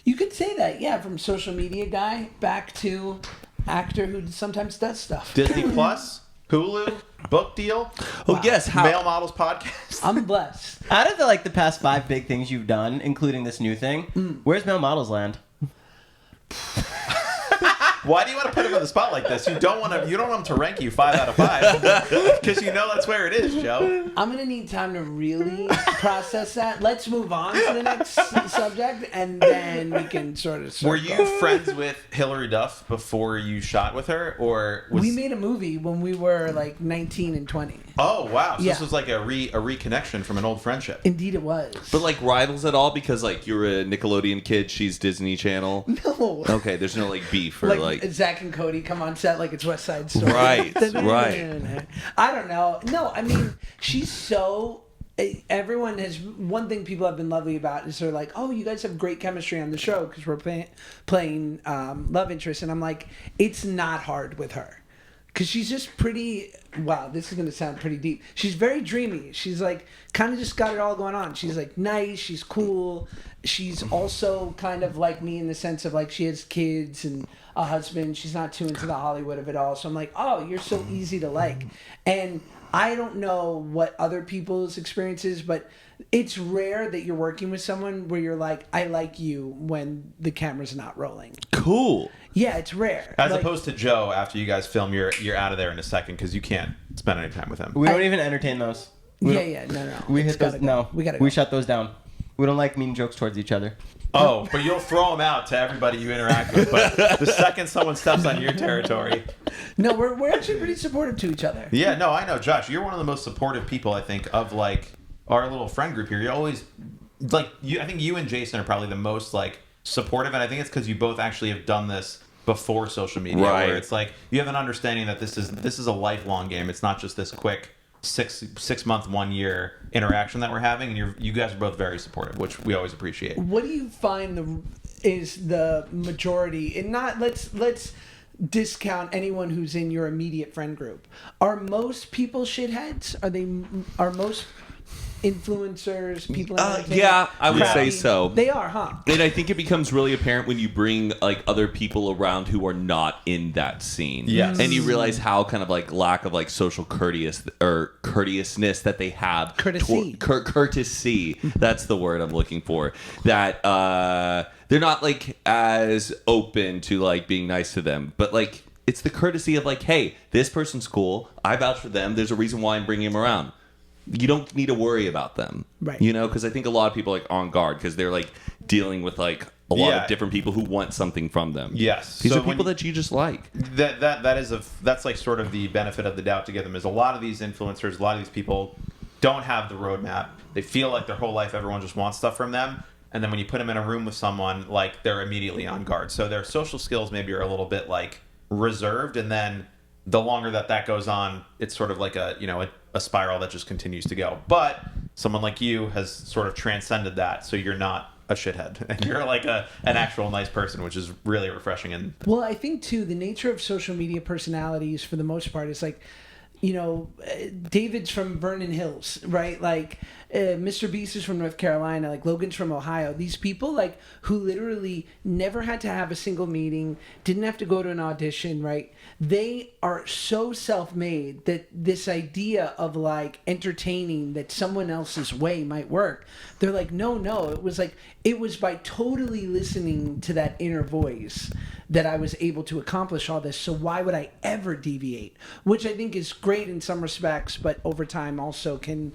You could say that, yeah, from social media guy back to actor who sometimes does stuff. Disney Plus, Hulu, book deal. Oh, yes. Male Models podcast. I'm blessed. Out of the past 5 big things you've done, including this new thing, where's Male Models land? Why do you want to put him on the spot like this? You don't want him to rank you 5 out of 5 because you know that's where it is, Joe. I'm gonna need time to really process that. Let's move on to the next subject, and then we can sort of. Were you friends with Hilary Duff before you shot with her, or we made a movie when we were like 19 and 20? Oh wow! So Yeah. this was like a reconnection from an old friendship. Indeed, it was. But like rivals at all because like you're a Nickelodeon kid, she's Disney Channel. No. Okay, there's no like beef or like Zach and Cody come on set like it's West Side Story. Right, right. I don't know. No, I mean she's so. Everyone has one thing people have been lovely about is they're like, oh, you guys have great chemistry on the show because we're playing love interest, and I'm like, it's not hard with her. Because she's just pretty, wow, this is going to sound pretty deep. She's very dreamy. She's like, kind of just got it all going on. She's like nice, she's cool. She's also kind of like me in the sense of like she has kids and a husband. She's not too into the Hollywood of it all. So I'm like, oh, you're so easy to like. And I don't know what other people's experience is, but it's rare that you're working with someone where you're like, I like you when the camera's not rolling. cool. Yeah, it's rare. As Like, opposed to Joe, after you guys film, you're out of there in a second because you can't spend any time with him. We don't even entertain those. no. We It's hit those. gotta go. No, We gotta go. We shut those down. We don't like mean jokes towards each other. Oh, but you'll throw them out to everybody you interact with. But the second someone steps on your territory, No, we're actually pretty supportive to each other. yeah, no, I know, Josh. You're one of the most supportive people I think of like our little friend group here. You're always like you. I think you and Jason are probably the most like supportive, and I think it's because you both actually have done this before social media, Right. where it's like you have an understanding that this is a lifelong game. It's not just this quick 6 month, 1 year interaction that we're having, and you guys are both very supportive, which we always appreciate. What do you find is the majority, and not let's discount anyone who's in your immediate friend group. Are most people shitheads? Are most influencers people? in entertainment Yeah, I would crappy? say so. They are, huh? And I think it becomes really apparent when you bring like other people around who are not in that scene. Yes. And you realize how kind of like lack of like social courteousness that they have. Courtesy. Courtesy. That's the word I'm looking for. That they're not like as open to like being nice to them. But like it's the courtesy of like, hey, this person's cool. I vouch for them. There's a reason why I'm bringing them around. You don't need to worry about them, Right. You know, because I think a lot of people are like on guard because they're like dealing with like a lot Yeah. of different people who want something from them. Yes. These So are when people you- that you just like. That's like sort of the benefit of the doubt to give them is a lot of these influencers, a lot of these people don't have the roadmap. They feel like their whole life everyone just wants stuff from them, and then when you put them in a room with someone, like they're immediately on guard. So their social skills maybe are a little bit like reserved, and then the longer that goes on, it's sort of like a spiral that just continues to go. But someone like you has sort of transcended that, so you're not a shithead and you're like an actual nice person, which is really refreshing. And Well, I think too the nature of social media personalities for the most part is like, David's from Vernon Hills, right? Like Mr. Beast is from North Carolina, like Logan's from Ohio. These people like who literally never had to have a single meeting, didn't have to go to an audition, right? They are so self-made that this idea of like entertaining that someone else's way might work, they're like, no, it was by totally listening to that inner voice that I was able to accomplish all this. So why would I ever deviate? Which I think is great in some respects, but over time also can,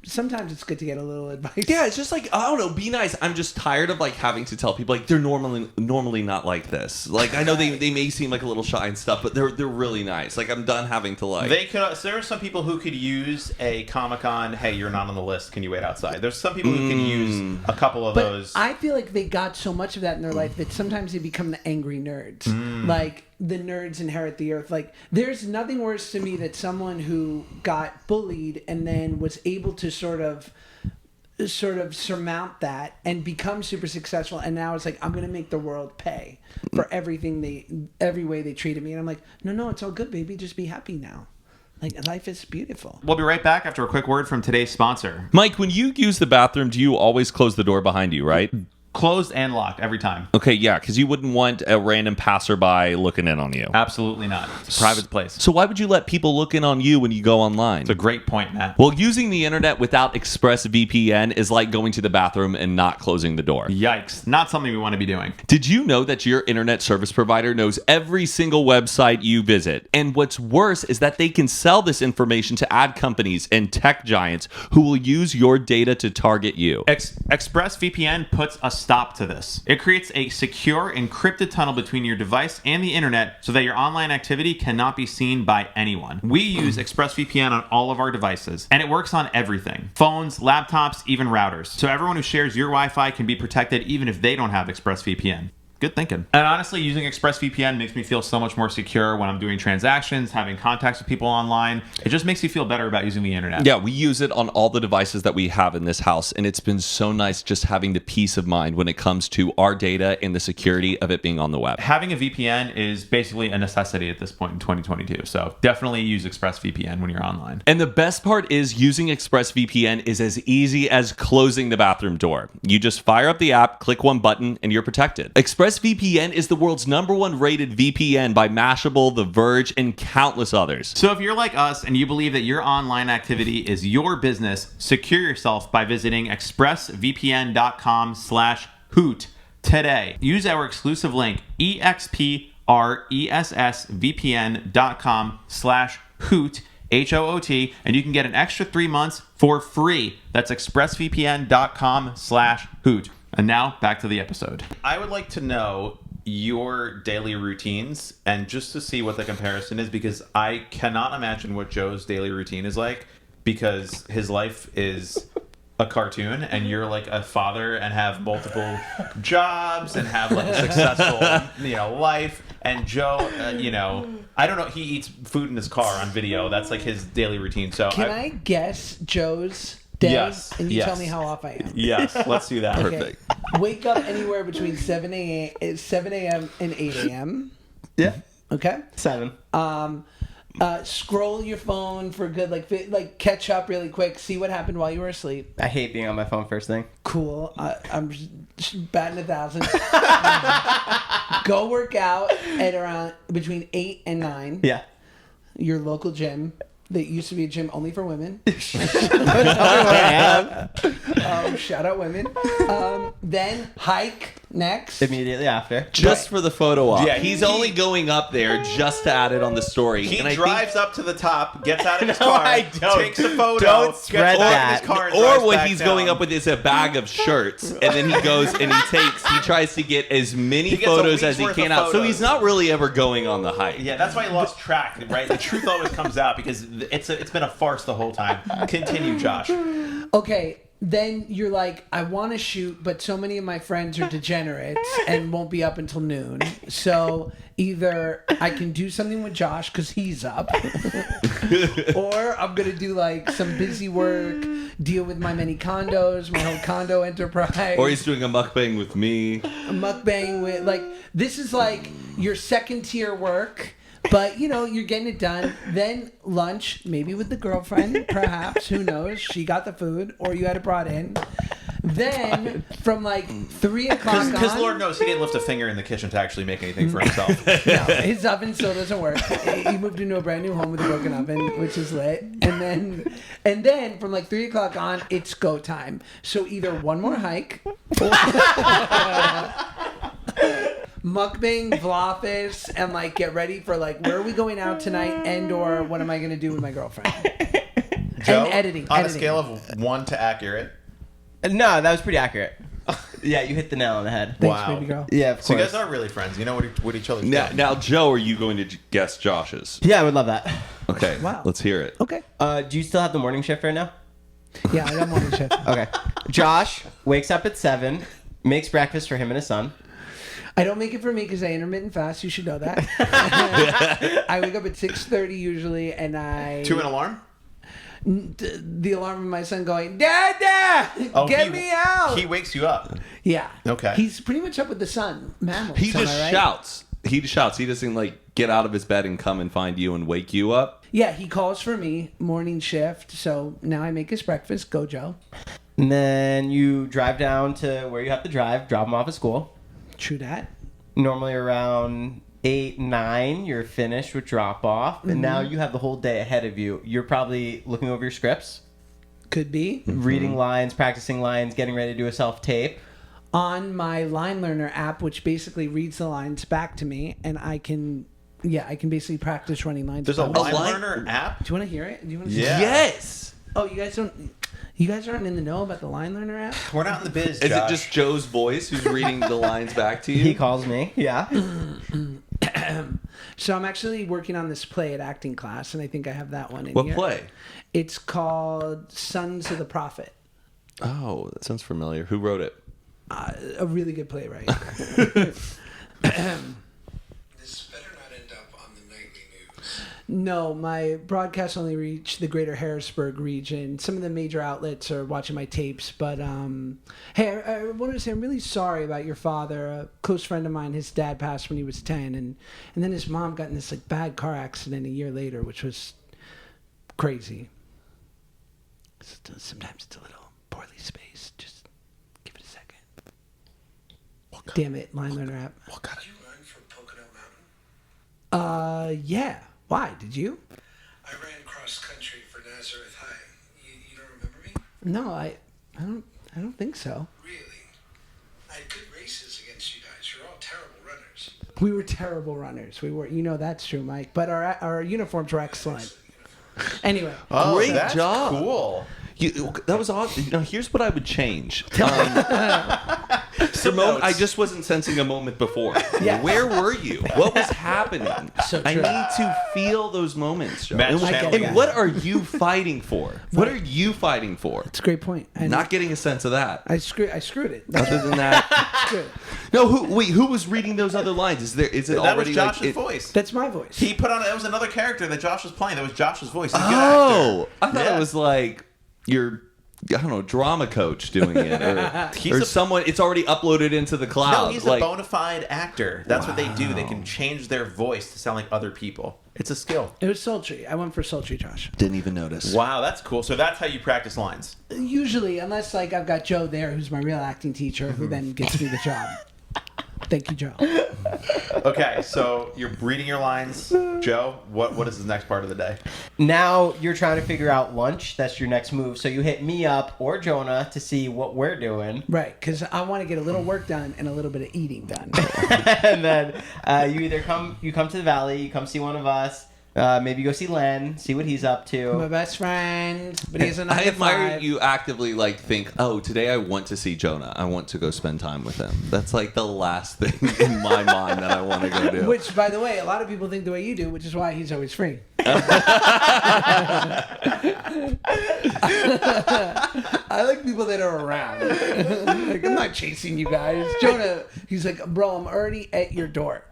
sometimes it's good to get a little advice. Yeah, it's just like, I don't know, be nice. I'm just tired of like having to tell people like they're normally not like this. Like I know they may seem like a little shy and stuff, but they're really nice. Like I'm done having to like so there are some people who could use a Comic-Con, hey, you're not on the list, can you wait outside? There's some people who can use a couple of But those. I feel like they got so much of that in their life that sometimes they become the angry nerds. Like the nerds inherit the earth. Like there's nothing worse to me that someone who got bullied and then was able to sort of sort of surmount that and become super successful. And now it's like, I'm going to make the world pay for every way they treated me. And I'm like, no, it's all good, baby. Just be happy now. Like, life is beautiful. We'll be right back after a quick word from today's sponsor. Mike, when you use the bathroom, do you always close the door behind you, right? Closed and locked every time. Okay, yeah, because you wouldn't want a random passerby looking in on you. Absolutely not. It's a private place. So why would you let people look in on you when you go online? It's a great point, Matt. Well, using the internet without ExpressVPN is like going to the bathroom and not closing the door. Yikes. Not something we want to be doing. Did you know that your internet service provider knows every single website you visit? And what's worse is that they can sell this information to ad companies and tech giants who will use your data to target you. ExpressVPN puts a stop to this. It creates a secure, encrypted tunnel between your device and the internet so that your online activity cannot be seen by anyone. We use ExpressVPN on all of our devices, and it works on everything. Phones, laptops, even routers. So everyone who shares your Wi-Fi can be protected even if they don't have ExpressVPN. Good thinking. And honestly, using ExpressVPN makes me feel so much more secure when I'm doing transactions, having contacts with people online. It just makes me feel better about using the internet. Yeah, we use it on all the devices that we have in this house, and it's been so nice just having the peace of mind when it comes to our data and the security of it being on the web. Having a VPN is basically a necessity at this point in 2022, so definitely use ExpressVPN when you're online. And the best part is using ExpressVPN is as easy as closing the bathroom door. You just fire up the app, click one button, and you're protected. ExpressVPN is the world's #1 rated VPN by Mashable, The Verge, and countless others. So if you're like us and you believe that your online activity is your business, secure yourself by visiting expressvpn.com/hoot today. Use our exclusive link, expressvpn.com/hoot, HOOT, and you can get an extra 3 months for free. That's expressvpn.com/hoot. And now, back to the episode. I would like to know your daily routines and just to see what the comparison is, because I cannot imagine what Joe's daily routine is like, because his life is a cartoon and you're like a father and have multiple jobs and have like a successful life. And Joe, I don't know, he eats food in his car on video. That's like his daily routine. So Can I guess Joe's day? Yes. And you tell me how off I am. Yes, let's do that. Okay. Perfect. Wake up anywhere between 7 a.m. and 8 a.m. Yeah. Okay? 7. Scroll your phone for good, like catch up really quick, see what happened while you were asleep. I hate being on my phone first thing. Cool. I'm just batting 1,000. Go work out at around between 8 and 9. Yeah. Your local gym. That used to be a gym only for women. Shout out women. Then hike next. Immediately after. Just for the photo op. Yeah, he's he- only going up there just to add it on the story. He And I drives up to the top, gets out of his No, car, I don't. takes a photo, Don't spread gets back that. in his car, and Or drives what back he's down. going up with is a bag of shirts, and then he goes and he tries to get as many He gets a photos as week's he worth can of out. So photos. he's not really ever going on the hike. Yeah, that's why he lost track, right? The truth always comes out because it's been a farce the whole time. Continue, Josh. Okay, then you're like, I want to shoot, but so many of my friends are degenerates and won't be up until noon. So either I can do something with Josh because he's up, or I'm going to do like some busy work, deal with my many condos, my whole condo enterprise. Or he's doing a mukbang with me. A mukbang with, like, this is like your second tier work. But, you're getting it done. Then lunch, maybe with the girlfriend, perhaps. Who knows? She got the food, or you had it brought in. Then, from like 3 o'clock on... Because Lord knows he didn't lift a finger in the kitchen to actually make anything for himself. No, his oven still doesn't work. He moved into a brand new home with a broken oven, which is lit. And then from like 3 o'clock on, it's go time. So either one more hike... mukbang, Vulpis, and like get ready for like where are we going out tonight, and or what am I going to do with my girlfriend? Joe, and editing. On a scale of 1 to accurate. No, that was pretty accurate. Yeah, you hit the nail on the head. Thanks, Wow. baby girl. Yeah, of course. So you guys are really friends. You know what each other's doing. Now, Joe, are you going to guess Josh's? Yeah, I would love that. Okay, Wow. let's hear it. Okay. Do you still have the morning shift right now? Yeah, I got morning shift. Okay. Josh wakes up at 7, makes breakfast for him and his son. I don't make it for me because I intermittent fast. You should know that. I wake up at 6:30 usually, and I... To an alarm? the alarm of my son going, Dad, get me out. He wakes you up. Yeah. Okay. He's pretty much up with the sun. Mammals. He am just I right? shouts. He just shouts. He doesn't like get out of his bed and come and find you and wake you up. Yeah, he calls for me, morning shift. So now I make his breakfast. Go, Joe. And then you drive down to where you have to drive, drop him off at school. True that. Normally around 8, 9, you're finished with drop off. And now you have the whole day ahead of you. You're probably looking over your scripts, Could be. reading lines, practicing lines, getting ready to do a self-tape. On my Line Learner app, which basically reads the lines back to me, and I can basically practice running lines. There's a by myself. Line Learner app. Do you want to hear it? Do you want to Yeah. Yes. Oh, you guys aren't in the know about the Line Learner app? We're not in the biz, Is Josh. it just Joe's voice who's reading the lines back to you? He calls me. Yeah. So I'm actually working on this play at acting class, and I think I have that one in What here. play? It's called Sons of the Prophet. Oh, that sounds familiar. Who wrote it? A really good playwright. This better not end up on the nightly news. No, my broadcasts only reach the greater Harrisburg region. Some of the major outlets are watching my tapes, but hey, I wanted to say I'm really sorry about your father. A close friend of mine, his dad passed when he was 10, and then his mom got in this like bad car accident a year later, which was crazy. Sometimes it's a little poorly spaced. Just give it a second. Damn it, Line Learner app. What got Did you run from Pocono Mountain? Yeah. Why? Did you? I ran cross country for Nazareth High. You don't remember me? No, I don't think so. Really? I had good races against you guys. You're all terrible runners. We were terrible runners. We were, that's true, Mike. But our uniforms were excellent. Anyway, Oh, Great that's job. cool. That was awesome. Now, here's what I would change. Simone, I just wasn't sensing a moment before. Yeah. Where were you? What was happening? So I true. need to feel those moments, Joe. Matt And, Chandler. and what are you fighting for? What are you fighting for? it's a great point. And Not getting a sense of that. I screwed it. Other than that, Screwed it. no. Who was reading those other lines? Is it That was already Josh's like? voice. That's my voice. He put on. That was another character that Josh was playing. That was Josh's voice. He's a good Oh, actor. I thought Yeah. it was like your, I don't know, drama coach doing it, or someone. It's already uploaded into the cloud. No, he's like, a bona fide actor. That's what they do. They can change their voice to sound like other people. It's a skill. It was sultry. I went for sultry, Josh. Didn't even notice. Wow, that's cool. So that's how you practice lines. Usually, unless like I've got Joe there, who's my real acting teacher, who then gets me the job. Thank you, Joe. Okay, so you're reading your lines. Joe, what is the next part of the day? Now you're trying to figure out lunch. That's your next move. So you hit me up or Jonah to see what we're doing. Right, because I want to get a little work done and a little bit of eating done. And then you either come to the valley, you come see one of us, maybe go see Len, see what he's up My to. best friend, but he has a 9 I to admire 5. you actively like think, oh, today I want to see Jonah. I want to go spend time with him. That's like the last thing in my mind that I want to go do. Which, by the way, a lot of people think the way you do, which is why he's always free. I like people that are around. Like, I'm not chasing you guys. Jonah, he's like, bro, I'm already at your door.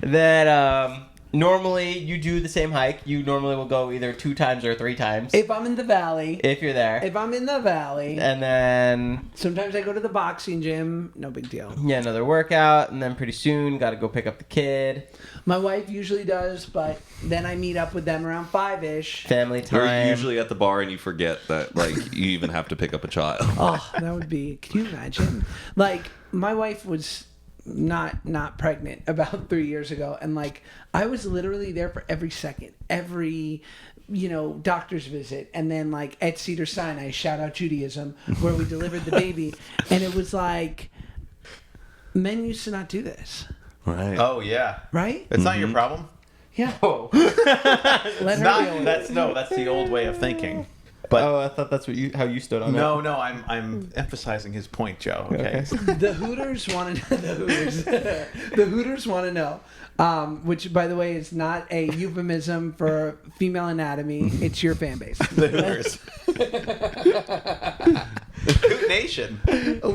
Then normally you do the same hike. You normally will go either 2 times or 3 times If I'm in the valley, if you're there. if I'm in the valley, And then sometimes I go to the boxing gym. No big deal. another workout, and then pretty soon got to go pick up the kid. My wife usually does, but then I meet up with them around 5-ish. Family You're time. usually at the bar and you forget that like you even have to pick up a child. Oh, that would be. Can you imagine? Like, my wife was not pregnant about 3 years ago, and like I was literally there for every second, every doctor's visit, and then like at Cedar Sinai, shout out Judaism, where we delivered the baby, and it was like men used to not do this, Right. Oh yeah, right? it's not your problem. Yeah, Oh. let her deal with it. That's the old way of thinking. But Oh, I thought that's how you stood on it. no, I'm emphasizing his point, Joe. Okay. The Hooters want to know. The Hooters want to know. Which, by the way, is not a euphemism for female anatomy. It's your fan base. The Hooters. Hoot Nation. Who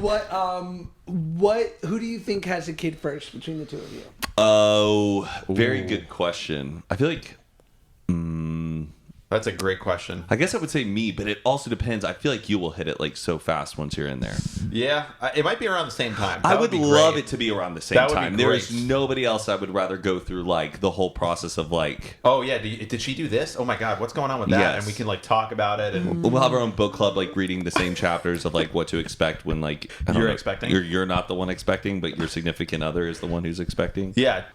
do you think has a kid first between the two of you? Oh, very good question. I feel like That's a great question. I guess I would say me, but it also depends. I feel like you will hit it like so fast once you're in there. Yeah, it might be around the same time. I would love great. it to be around the same That would be time. There is great. nobody else I would rather go through like the whole process of like. Oh yeah, did she do this? Oh my God, what's going on with that? Yes. And we can like talk about it. And We'll have our own book club, like reading the same chapters of like what to expect when like I don't You're know, expecting? You're not the one expecting, but your significant other is the one who's expecting. yeah.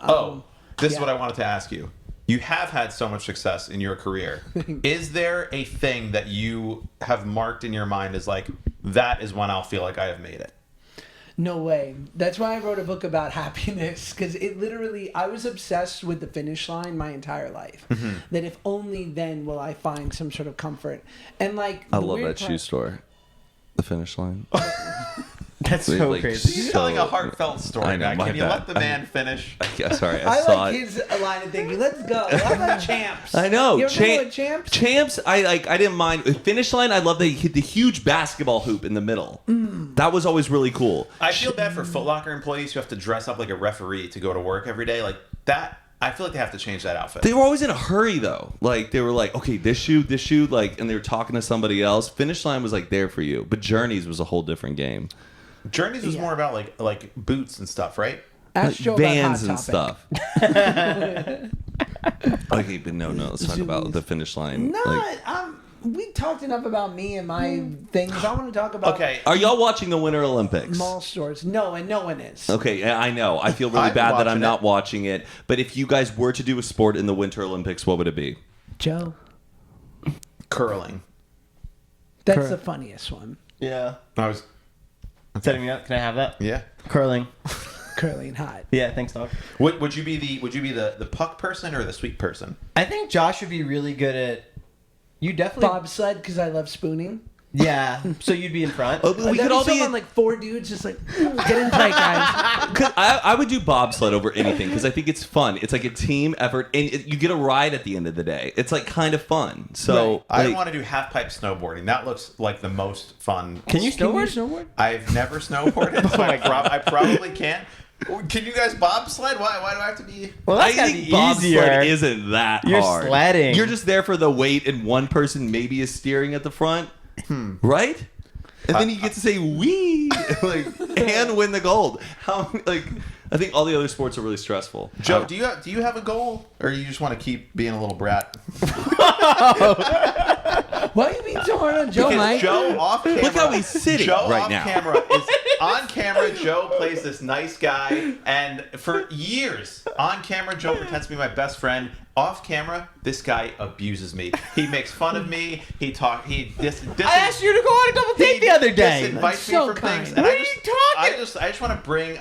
This is yeah. what I wanted to ask you. You have had so much success in your career. Is there a thing that you have marked in your mind as like, that is when I'll feel like I have made it? No way. That's why I wrote a book about happiness, because it literally, I was obsessed with the finish line my entire life. That if only then will I find some sort of comfort. And like, I the love weird that shoe store. The finish line. That's so Like, crazy. You're telling a heartfelt story, I know, man. my Can you bad. let the man finish? Yeah, sorry, I saw like it. his line of thinking. Let's go. How about champs? I know. You ever know what champs? Champs, I didn't mind. Finish line, I love that he hit the huge basketball hoop in the middle. That was always really cool. I feel bad for Foot Locker employees who have to dress up like a referee to go to work every day. Like that, I feel like they have to change that outfit. They were always in a hurry though. Like they were like, okay, this shoe, like, and they were talking to somebody else. Finish line was like there for you, but Journeys was a whole different game. Journeys was Yeah. more about like boots and stuff, right? Ask Joe Vans about and Hot Topic. stuff. Okay, but no, let's talk about the finish line. No, Like, we talked enough about me and my things. I want to talk about Okay. are y'all watching the Winter Olympics? mall stores. No, and no one is. Okay, yeah, I know. I feel really I'm bad that I'm watching not it. watching it. But if you guys were to do a sport in the Winter Olympics, what would it be? Joe, Curling. that's the funniest one. Yeah. I was. Setting me up. Can I have that? Yeah. Curling. Curling hot. Yeah, thanks, dog. Would you be the puck person or the sweep person? I think Josh would be really good at. You definitely. Bobsled, because I love spooning. Yeah. So you'd be in front. Oh, we could all be. on like 4 dudes, just like get in tight, guys. 'Cause I would do bobsled over anything because I think it's fun. It's like a team effort, and you get a ride at the end of the day. It's like kind of fun. So I like, want to do half pipe snowboarding. That looks like the most fun. Can you snowboard? I've never snowboarded, so I probably can't. Can you guys bobsled? Why do I have to be? Well, I that's gotta think be bobsled easier. isn't that You're hard. sledding. You're just there for the weight, and one person maybe is steering at the front, right? And then you get to say "wee" like and win the gold. How like I think all the other sports are really stressful. Joe, do you have a goal, or you just want to keep being a little brat? Why are you being so hard on Joe, Because Mike? Joe off camera. Look how he's sitting Joe right off now. camera is on camera. Joe plays this nice guy, and for years on camera, Joe pretends to be my best friend. Off camera, this guy abuses me. He makes fun of me. He I asked you to go on a double date the other day. Disinvites That's me so from kind. things. And What I are just, you talking?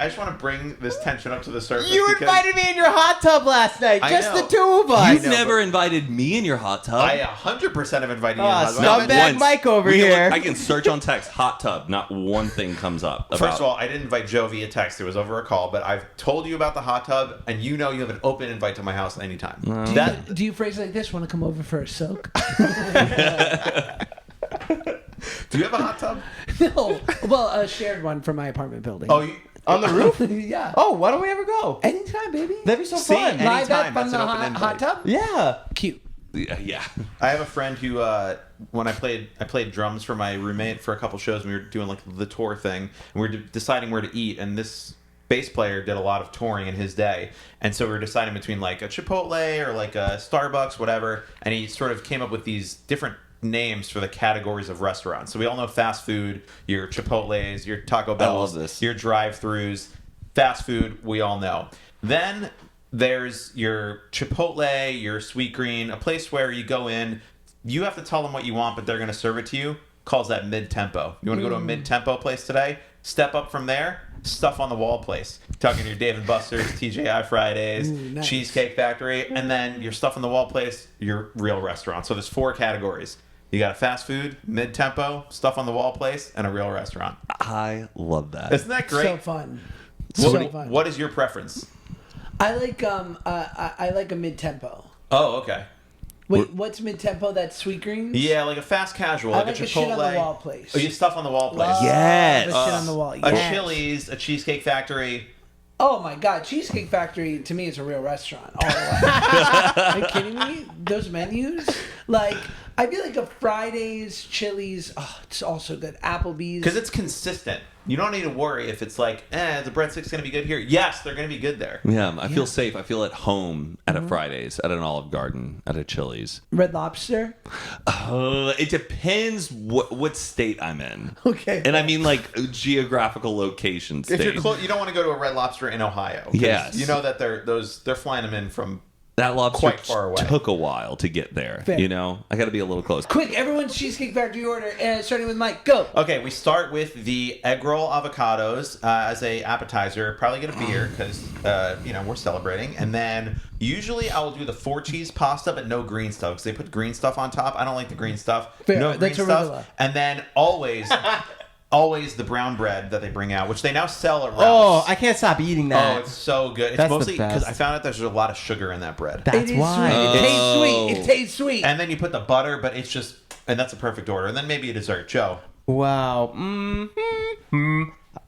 I just want to bring this tension up to the surface. You because invited me in your hot tub last night. I Just know. the two of us. You've know, never but- invited me in your hot tub. I 100% have invited you. Ah, to the stop husband. that Mike over We can here. I can search on text hot tub. Not one thing comes up. About, First of all, I didn't invite Joe via text. It was over a call. But I've told you about the hot tub, and you know you have an open invite to my house anytime. Do you phrase it like this? Want to come over for a soak? Do you have a hot tub? No. Well, a shared one for my apartment building. Oh, you, On the roof? yeah. Oh, why don't we ever go? Anytime, baby. That'd be so See, fun. any- Live anytime, up on that's the an open hot invite. tub? Yeah. Cute. yeah. I have a friend who, when I played drums for my roommate for a couple shows, and we were doing like the tour thing, and we were deciding where to eat, and this bass player did a lot of touring in his day, and so we were deciding between like a Chipotle or like a Starbucks, whatever, and he sort of came up with these different names for the categories of restaurants. So we all know fast food, your Chipotles, your Taco Bells, love this. your drive-thrus. Fast food, we all know. Then there's your Chipotle, your Sweetgreen, a place where you go in, you have to tell them what you want, but they're going to serve it to you. Calls that mid-tempo. You want to go to a mid-tempo place today? Step up from there, stuff on the wall place. Talking your Dave & Buster's, TGI Fridays, nice. Cheesecake Factory, and then your stuff on the wall place, your real restaurant. So there's 4 categories. You got a fast food, mid-tempo, stuff on the wall place, and a real restaurant. I love that. Isn't that great? So fun. What- So fun. what is your preference? I like I like a mid tempo. Oh, okay. Wait, what's mid tempo? That's Sweetgreens? Yeah, like a fast casual, I like like a a shit Chipotle. on the wall place. Oh, you stuff on the wall place. Love Yes. the shit on the wall. A Yes. Chili's, a Cheesecake Factory. Oh my God, Cheesecake Factory to me is a real restaurant. All the way. Are you kidding me? Those menus, like I feel like a Fridays, Chili's. Oh, it's also good. Applebee's Because it's consistent. You don't need to worry if it's like, the breadstick's going to be good here. Yes, they're going to be good there. Yeah, I feel safe. I feel at home at a Fridays, at an Olive Garden, at a Chili's. Red Lobster. It depends what state I'm in. Okay. And I mean like geographical location state. If you're close, you don't want to go to a Red Lobster in Ohio. 'Cause Yes. You know that they're flying them in from That lobster quite far away. took a while to get there. Fair. You know, I got to be a little close. Quick, everyone's Cheesecake Factory order, starting with Mike. Go. Okay, we start with the egg roll avocados as a appetizer. Probably get a beer because we're celebrating. And then usually I will do the 4 cheese pasta, but no green stuff because they put green stuff on top. I don't like the green stuff. Fair, No green that's stuff. arugula. And then always the brown bread that they bring out, which they now sell at Ralph's. Oh, I can't stop eating that. Oh, it's so good. It's That's the mostly because best. I found out there's a lot of sugar in that bread. That's It is why. sweet. It tastes sweet. It tastes sweet. And then you put the butter, but it's just, and that's a perfect order. And then maybe a dessert. Joe. Wow.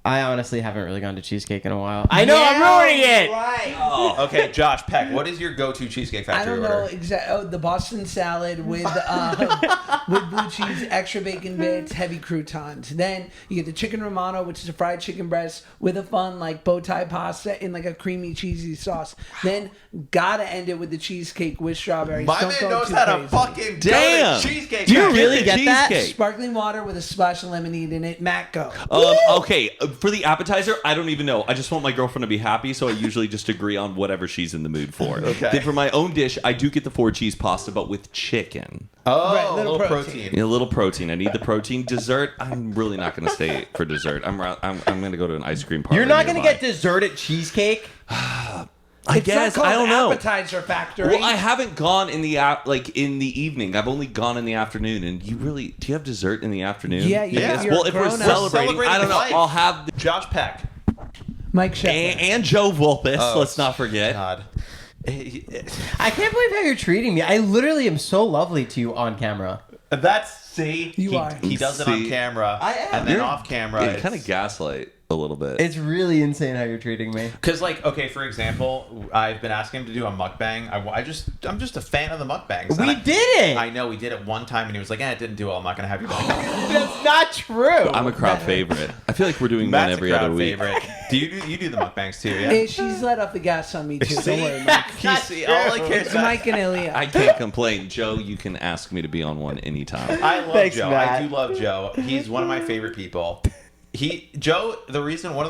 I honestly haven't really gone to cheesecake in a while. I know I'm ruining it. Right. Okay, Josh Peck, what is your go-to Cheesecake I Factory don't know order? exactly. Oh, the Boston salad with blue cheese, extra bacon bits, heavy croutons. Then you get the chicken romano, which is a fried chicken breast with a fun like bow tie pasta in like a creamy cheesy sauce. Then gotta end it with the cheesecake with strawberries. My Don't man go knows too how to crazy. fucking Damn. go to Cheesecake Do you Factory. really get that? Cheesecake. Sparkling water with a splash of lemonade in it. Matt, go. Okay, for the appetizer, I don't even know. I just want my girlfriend to be happy, so I usually just agree on whatever she's in the mood for. Okay. Then for my own dish, I do get the 4 cheese pasta, but with chicken. Oh, Right, a little little protein. protein. A little protein. I need the protein. Dessert, I'm really not going to stay for dessert. I'm going to go to an ice cream parlor. You're not going to nearby. get dessert at cheesecake? I It's guess. not called I don't know. Appetizer Factory. Well, I haven't gone in the in the evening. I've only gone in the afternoon. And do you have dessert in the afternoon? Yeah, I guess. you're Well, a if we're grown-up. celebrating, I don't know. life. I'll have Josh Peck. Mike Shepard. and Joe Vulpis. Oh, let's not forget. God. I can't believe how you're treating me. I literally am so lovely to you on camera. See? You are. He does it on See? camera. I am. And then You're- off camera. Yeah, kind of gaslight a little bit. It's really insane how you're treating me. Because, like, okay, for example, I've been asking him to do a mukbang. I'm just a fan of the mukbangs. We did it! I know we did it one time, and he was like, "It didn't do well. I'm not gonna have you back." That's not true. I'm a crowd favorite. I feel like we're doing Matt's one every a crowd other week. favorite. Do you do the mukbangs too? Yeah. Hey, she's let off the gas on me too. Don't worry, Mike. See, all I care is It's Mike and Ilya. I can't complain. Joe, you can ask me to be on one anytime. I love Thanks, Joe. Matt. I do love Joe. He's one of my favorite people. One of the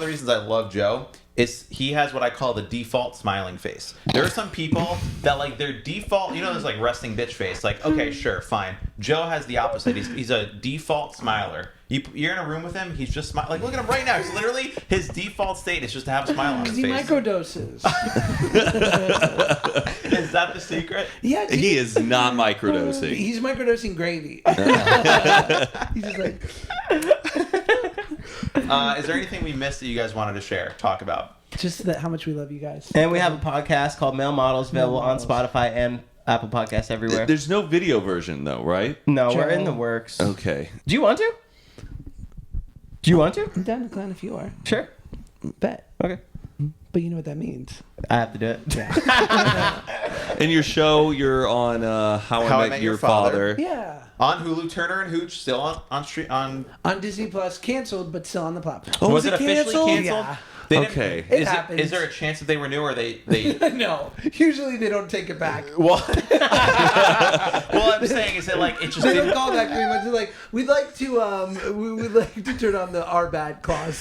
reasons I love Joe is he has what I call the default smiling face. There are some people that like their default, there's like resting bitch face. Like, okay, sure, fine. Joe has the opposite. He's a default smiler. You're in a room with him, he's just smiling. Like, look at him right now. It's literally his default state is just to have a smile on his Because he face. microdoses. Is that the secret? Yeah, dude. He is not microdosing. He's microdosing gravy. He's just like, Is there anything we missed that you guys wanted to talk about? just that how much we love you guys. And we have a podcast called Male Models available on Spotify and Apple Podcasts everywhere. There's no video version though, right? No, we're Joe. in the works. Okay. Do you want to? Do you want to? I'm down to clown if you are. Sure. Bet. Okay. But you know what that means. I have to do it. In your show, you're on How I Met Your Father. Yeah. On Hulu, Turner and Hooch still on. On Disney Plus, canceled, but still on the platform. Oh, Was is it officially canceled? canceled? Yeah. They didn't- Okay. It happens. Is there a chance that they renew or they No. Usually they don't take it back. well I'm saying is it like it just They don't didn't call back 3 months. They're like, we'd like to turn on the our bad clause.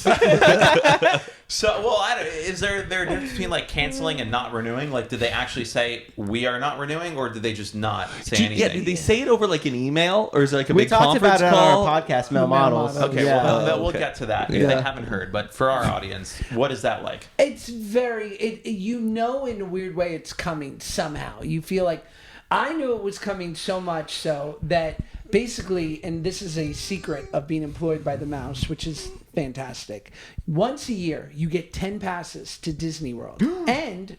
so well is there a difference between like canceling and not renewing? Like did they actually say we are not renewing or did they just not say anything? Yeah, did they say it over like an email or is it like a We big talked conference about it call? on our podcast, Male Male Models. Models. Okay, Yeah. well we'll okay. get to that if Yeah. they haven't heard, but for our audience, what is that like? It's very, in a weird way, it's coming somehow. You feel like, I knew it was coming so much so that basically, and this is a secret of being employed by the mouse, which is fantastic. Once a year, you get 10 passes to Disney World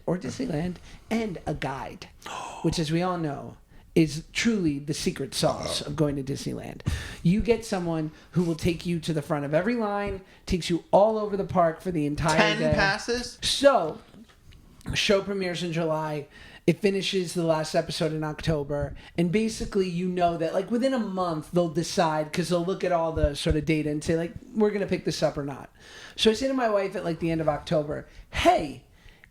or Disneyland and a guide, which as we all know, is truly the secret sauce of going to Disneyland. You get someone who will take you to the front of every line, takes you all over the park for the entire 10 day. passes? So, show premieres in July. It finishes the last episode in October. And basically, you know that, like, within a month, they'll decide, because they'll look at all the sort of data and say, like, we're going to pick this up or not. So I say to my wife at, like, the end of October, hey,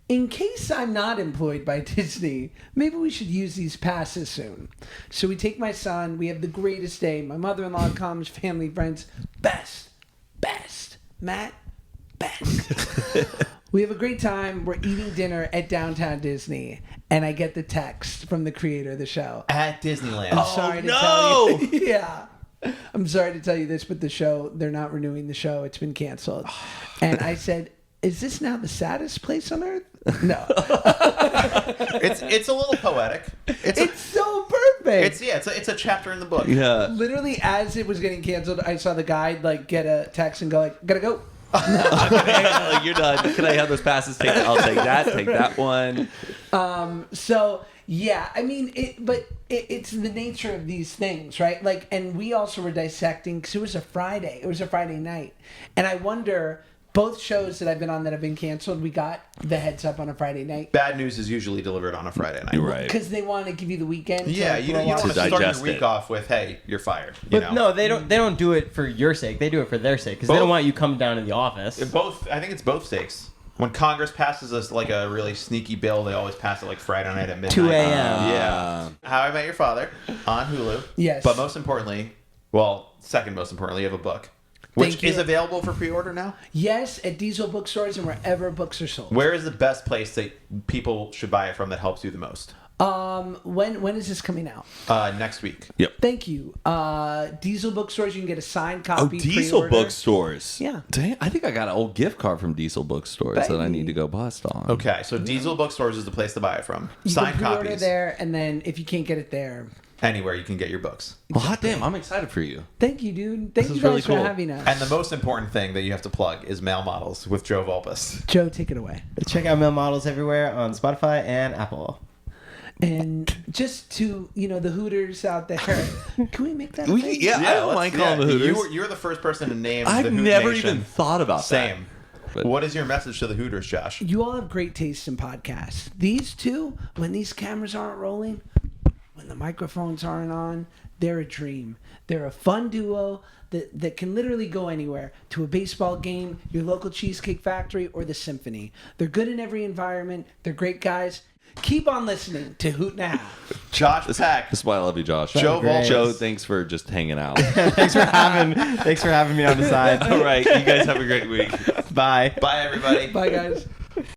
in case I'm not employed by Disney, maybe we should use these passes soon. So we take my son. We have the greatest day. My mother-in-law comes, family, friends. Best. Matt, best. We have a great time. We're eating dinner at Downtown Disney. And I get the text from the creator of the show. At Disneyland. I'm sorry to tell you. Yeah. I'm sorry to tell you this, but the show, they're not renewing the show. It's been canceled. And I said, is this now the saddest place on earth? No. It's a little poetic. It's so perfect. It's a chapter in the book. Yeah. Literally, as it was getting canceled, I saw the guide like get a text and go like, gotta go. Like, you're done. Can I have those passes? I'll take that. Take that one. So yeah, I mean, it's the nature of these things, right? Like, and we also were dissecting because it was a Friday. It was a Friday night, and I wonder. Both shows that I've been on that have been canceled, we got the heads up on a Friday night. Bad news is usually delivered on a Friday night. You're right. Because they want to give you the weekend. Yeah, you don't want to start digest your week it. off with, hey, you're fired. But no, they don't do it for your sake. They do it for their sake because they don't want you coming down to the office. I think it's both stakes. When Congress passes us like a really sneaky bill, they always pass it like Friday night at midnight. 2 a.m. Yeah. How I Met Your Father on Hulu. Yes. But most importantly, second most importantly, you have a book. Thank Which you. is available for pre-order now? Yes, at Diesel bookstores and wherever books are sold. Where is the best place that people should buy it from that helps you the most? When is this coming out? Next week. Yep. Thank you. Diesel bookstores, you can get a signed Oh, copy. Diesel pre-order. bookstores. Yeah. Dang, I think I got an old gift card from Diesel bookstores that I need to go bust on. Okay, so Diesel Bookstores is the place to buy it from. You Signed can pre-order copies. there, and then if you can't get it there, Anywhere you can get your books. Well, hot damn, I'm excited for you. thank you, dude. Thank This you is guys really for cool. having us. And the most important thing that you have to plug is Male Models with Joe Vulpis. Joe, take it away. Check out Male Models everywhere on Spotify and Apple. And just to the Hooters out there, can we make that? A thing? Yeah, I don't mind calling the Hooters. You're the first person to name I've the Hoot never Nation. even thought about that. Same. But- What is your message to the Hooters, Josh? You all have great taste in podcasts. These two, when these cameras aren't rolling, when the microphones aren't on, they're a dream. They're a fun duo that can literally go anywhere, to a baseball game, your local Cheesecake Factory, or the symphony. They're good in every environment. They're great guys. Keep on listening to Hoot and a Half. Josh Peck. That's why I love you, Josh. Joe Vulpis. Joe, thanks for just hanging out. Thanks for having me on the side. All right, you guys have a great week. Bye. Bye, everybody. Bye, guys.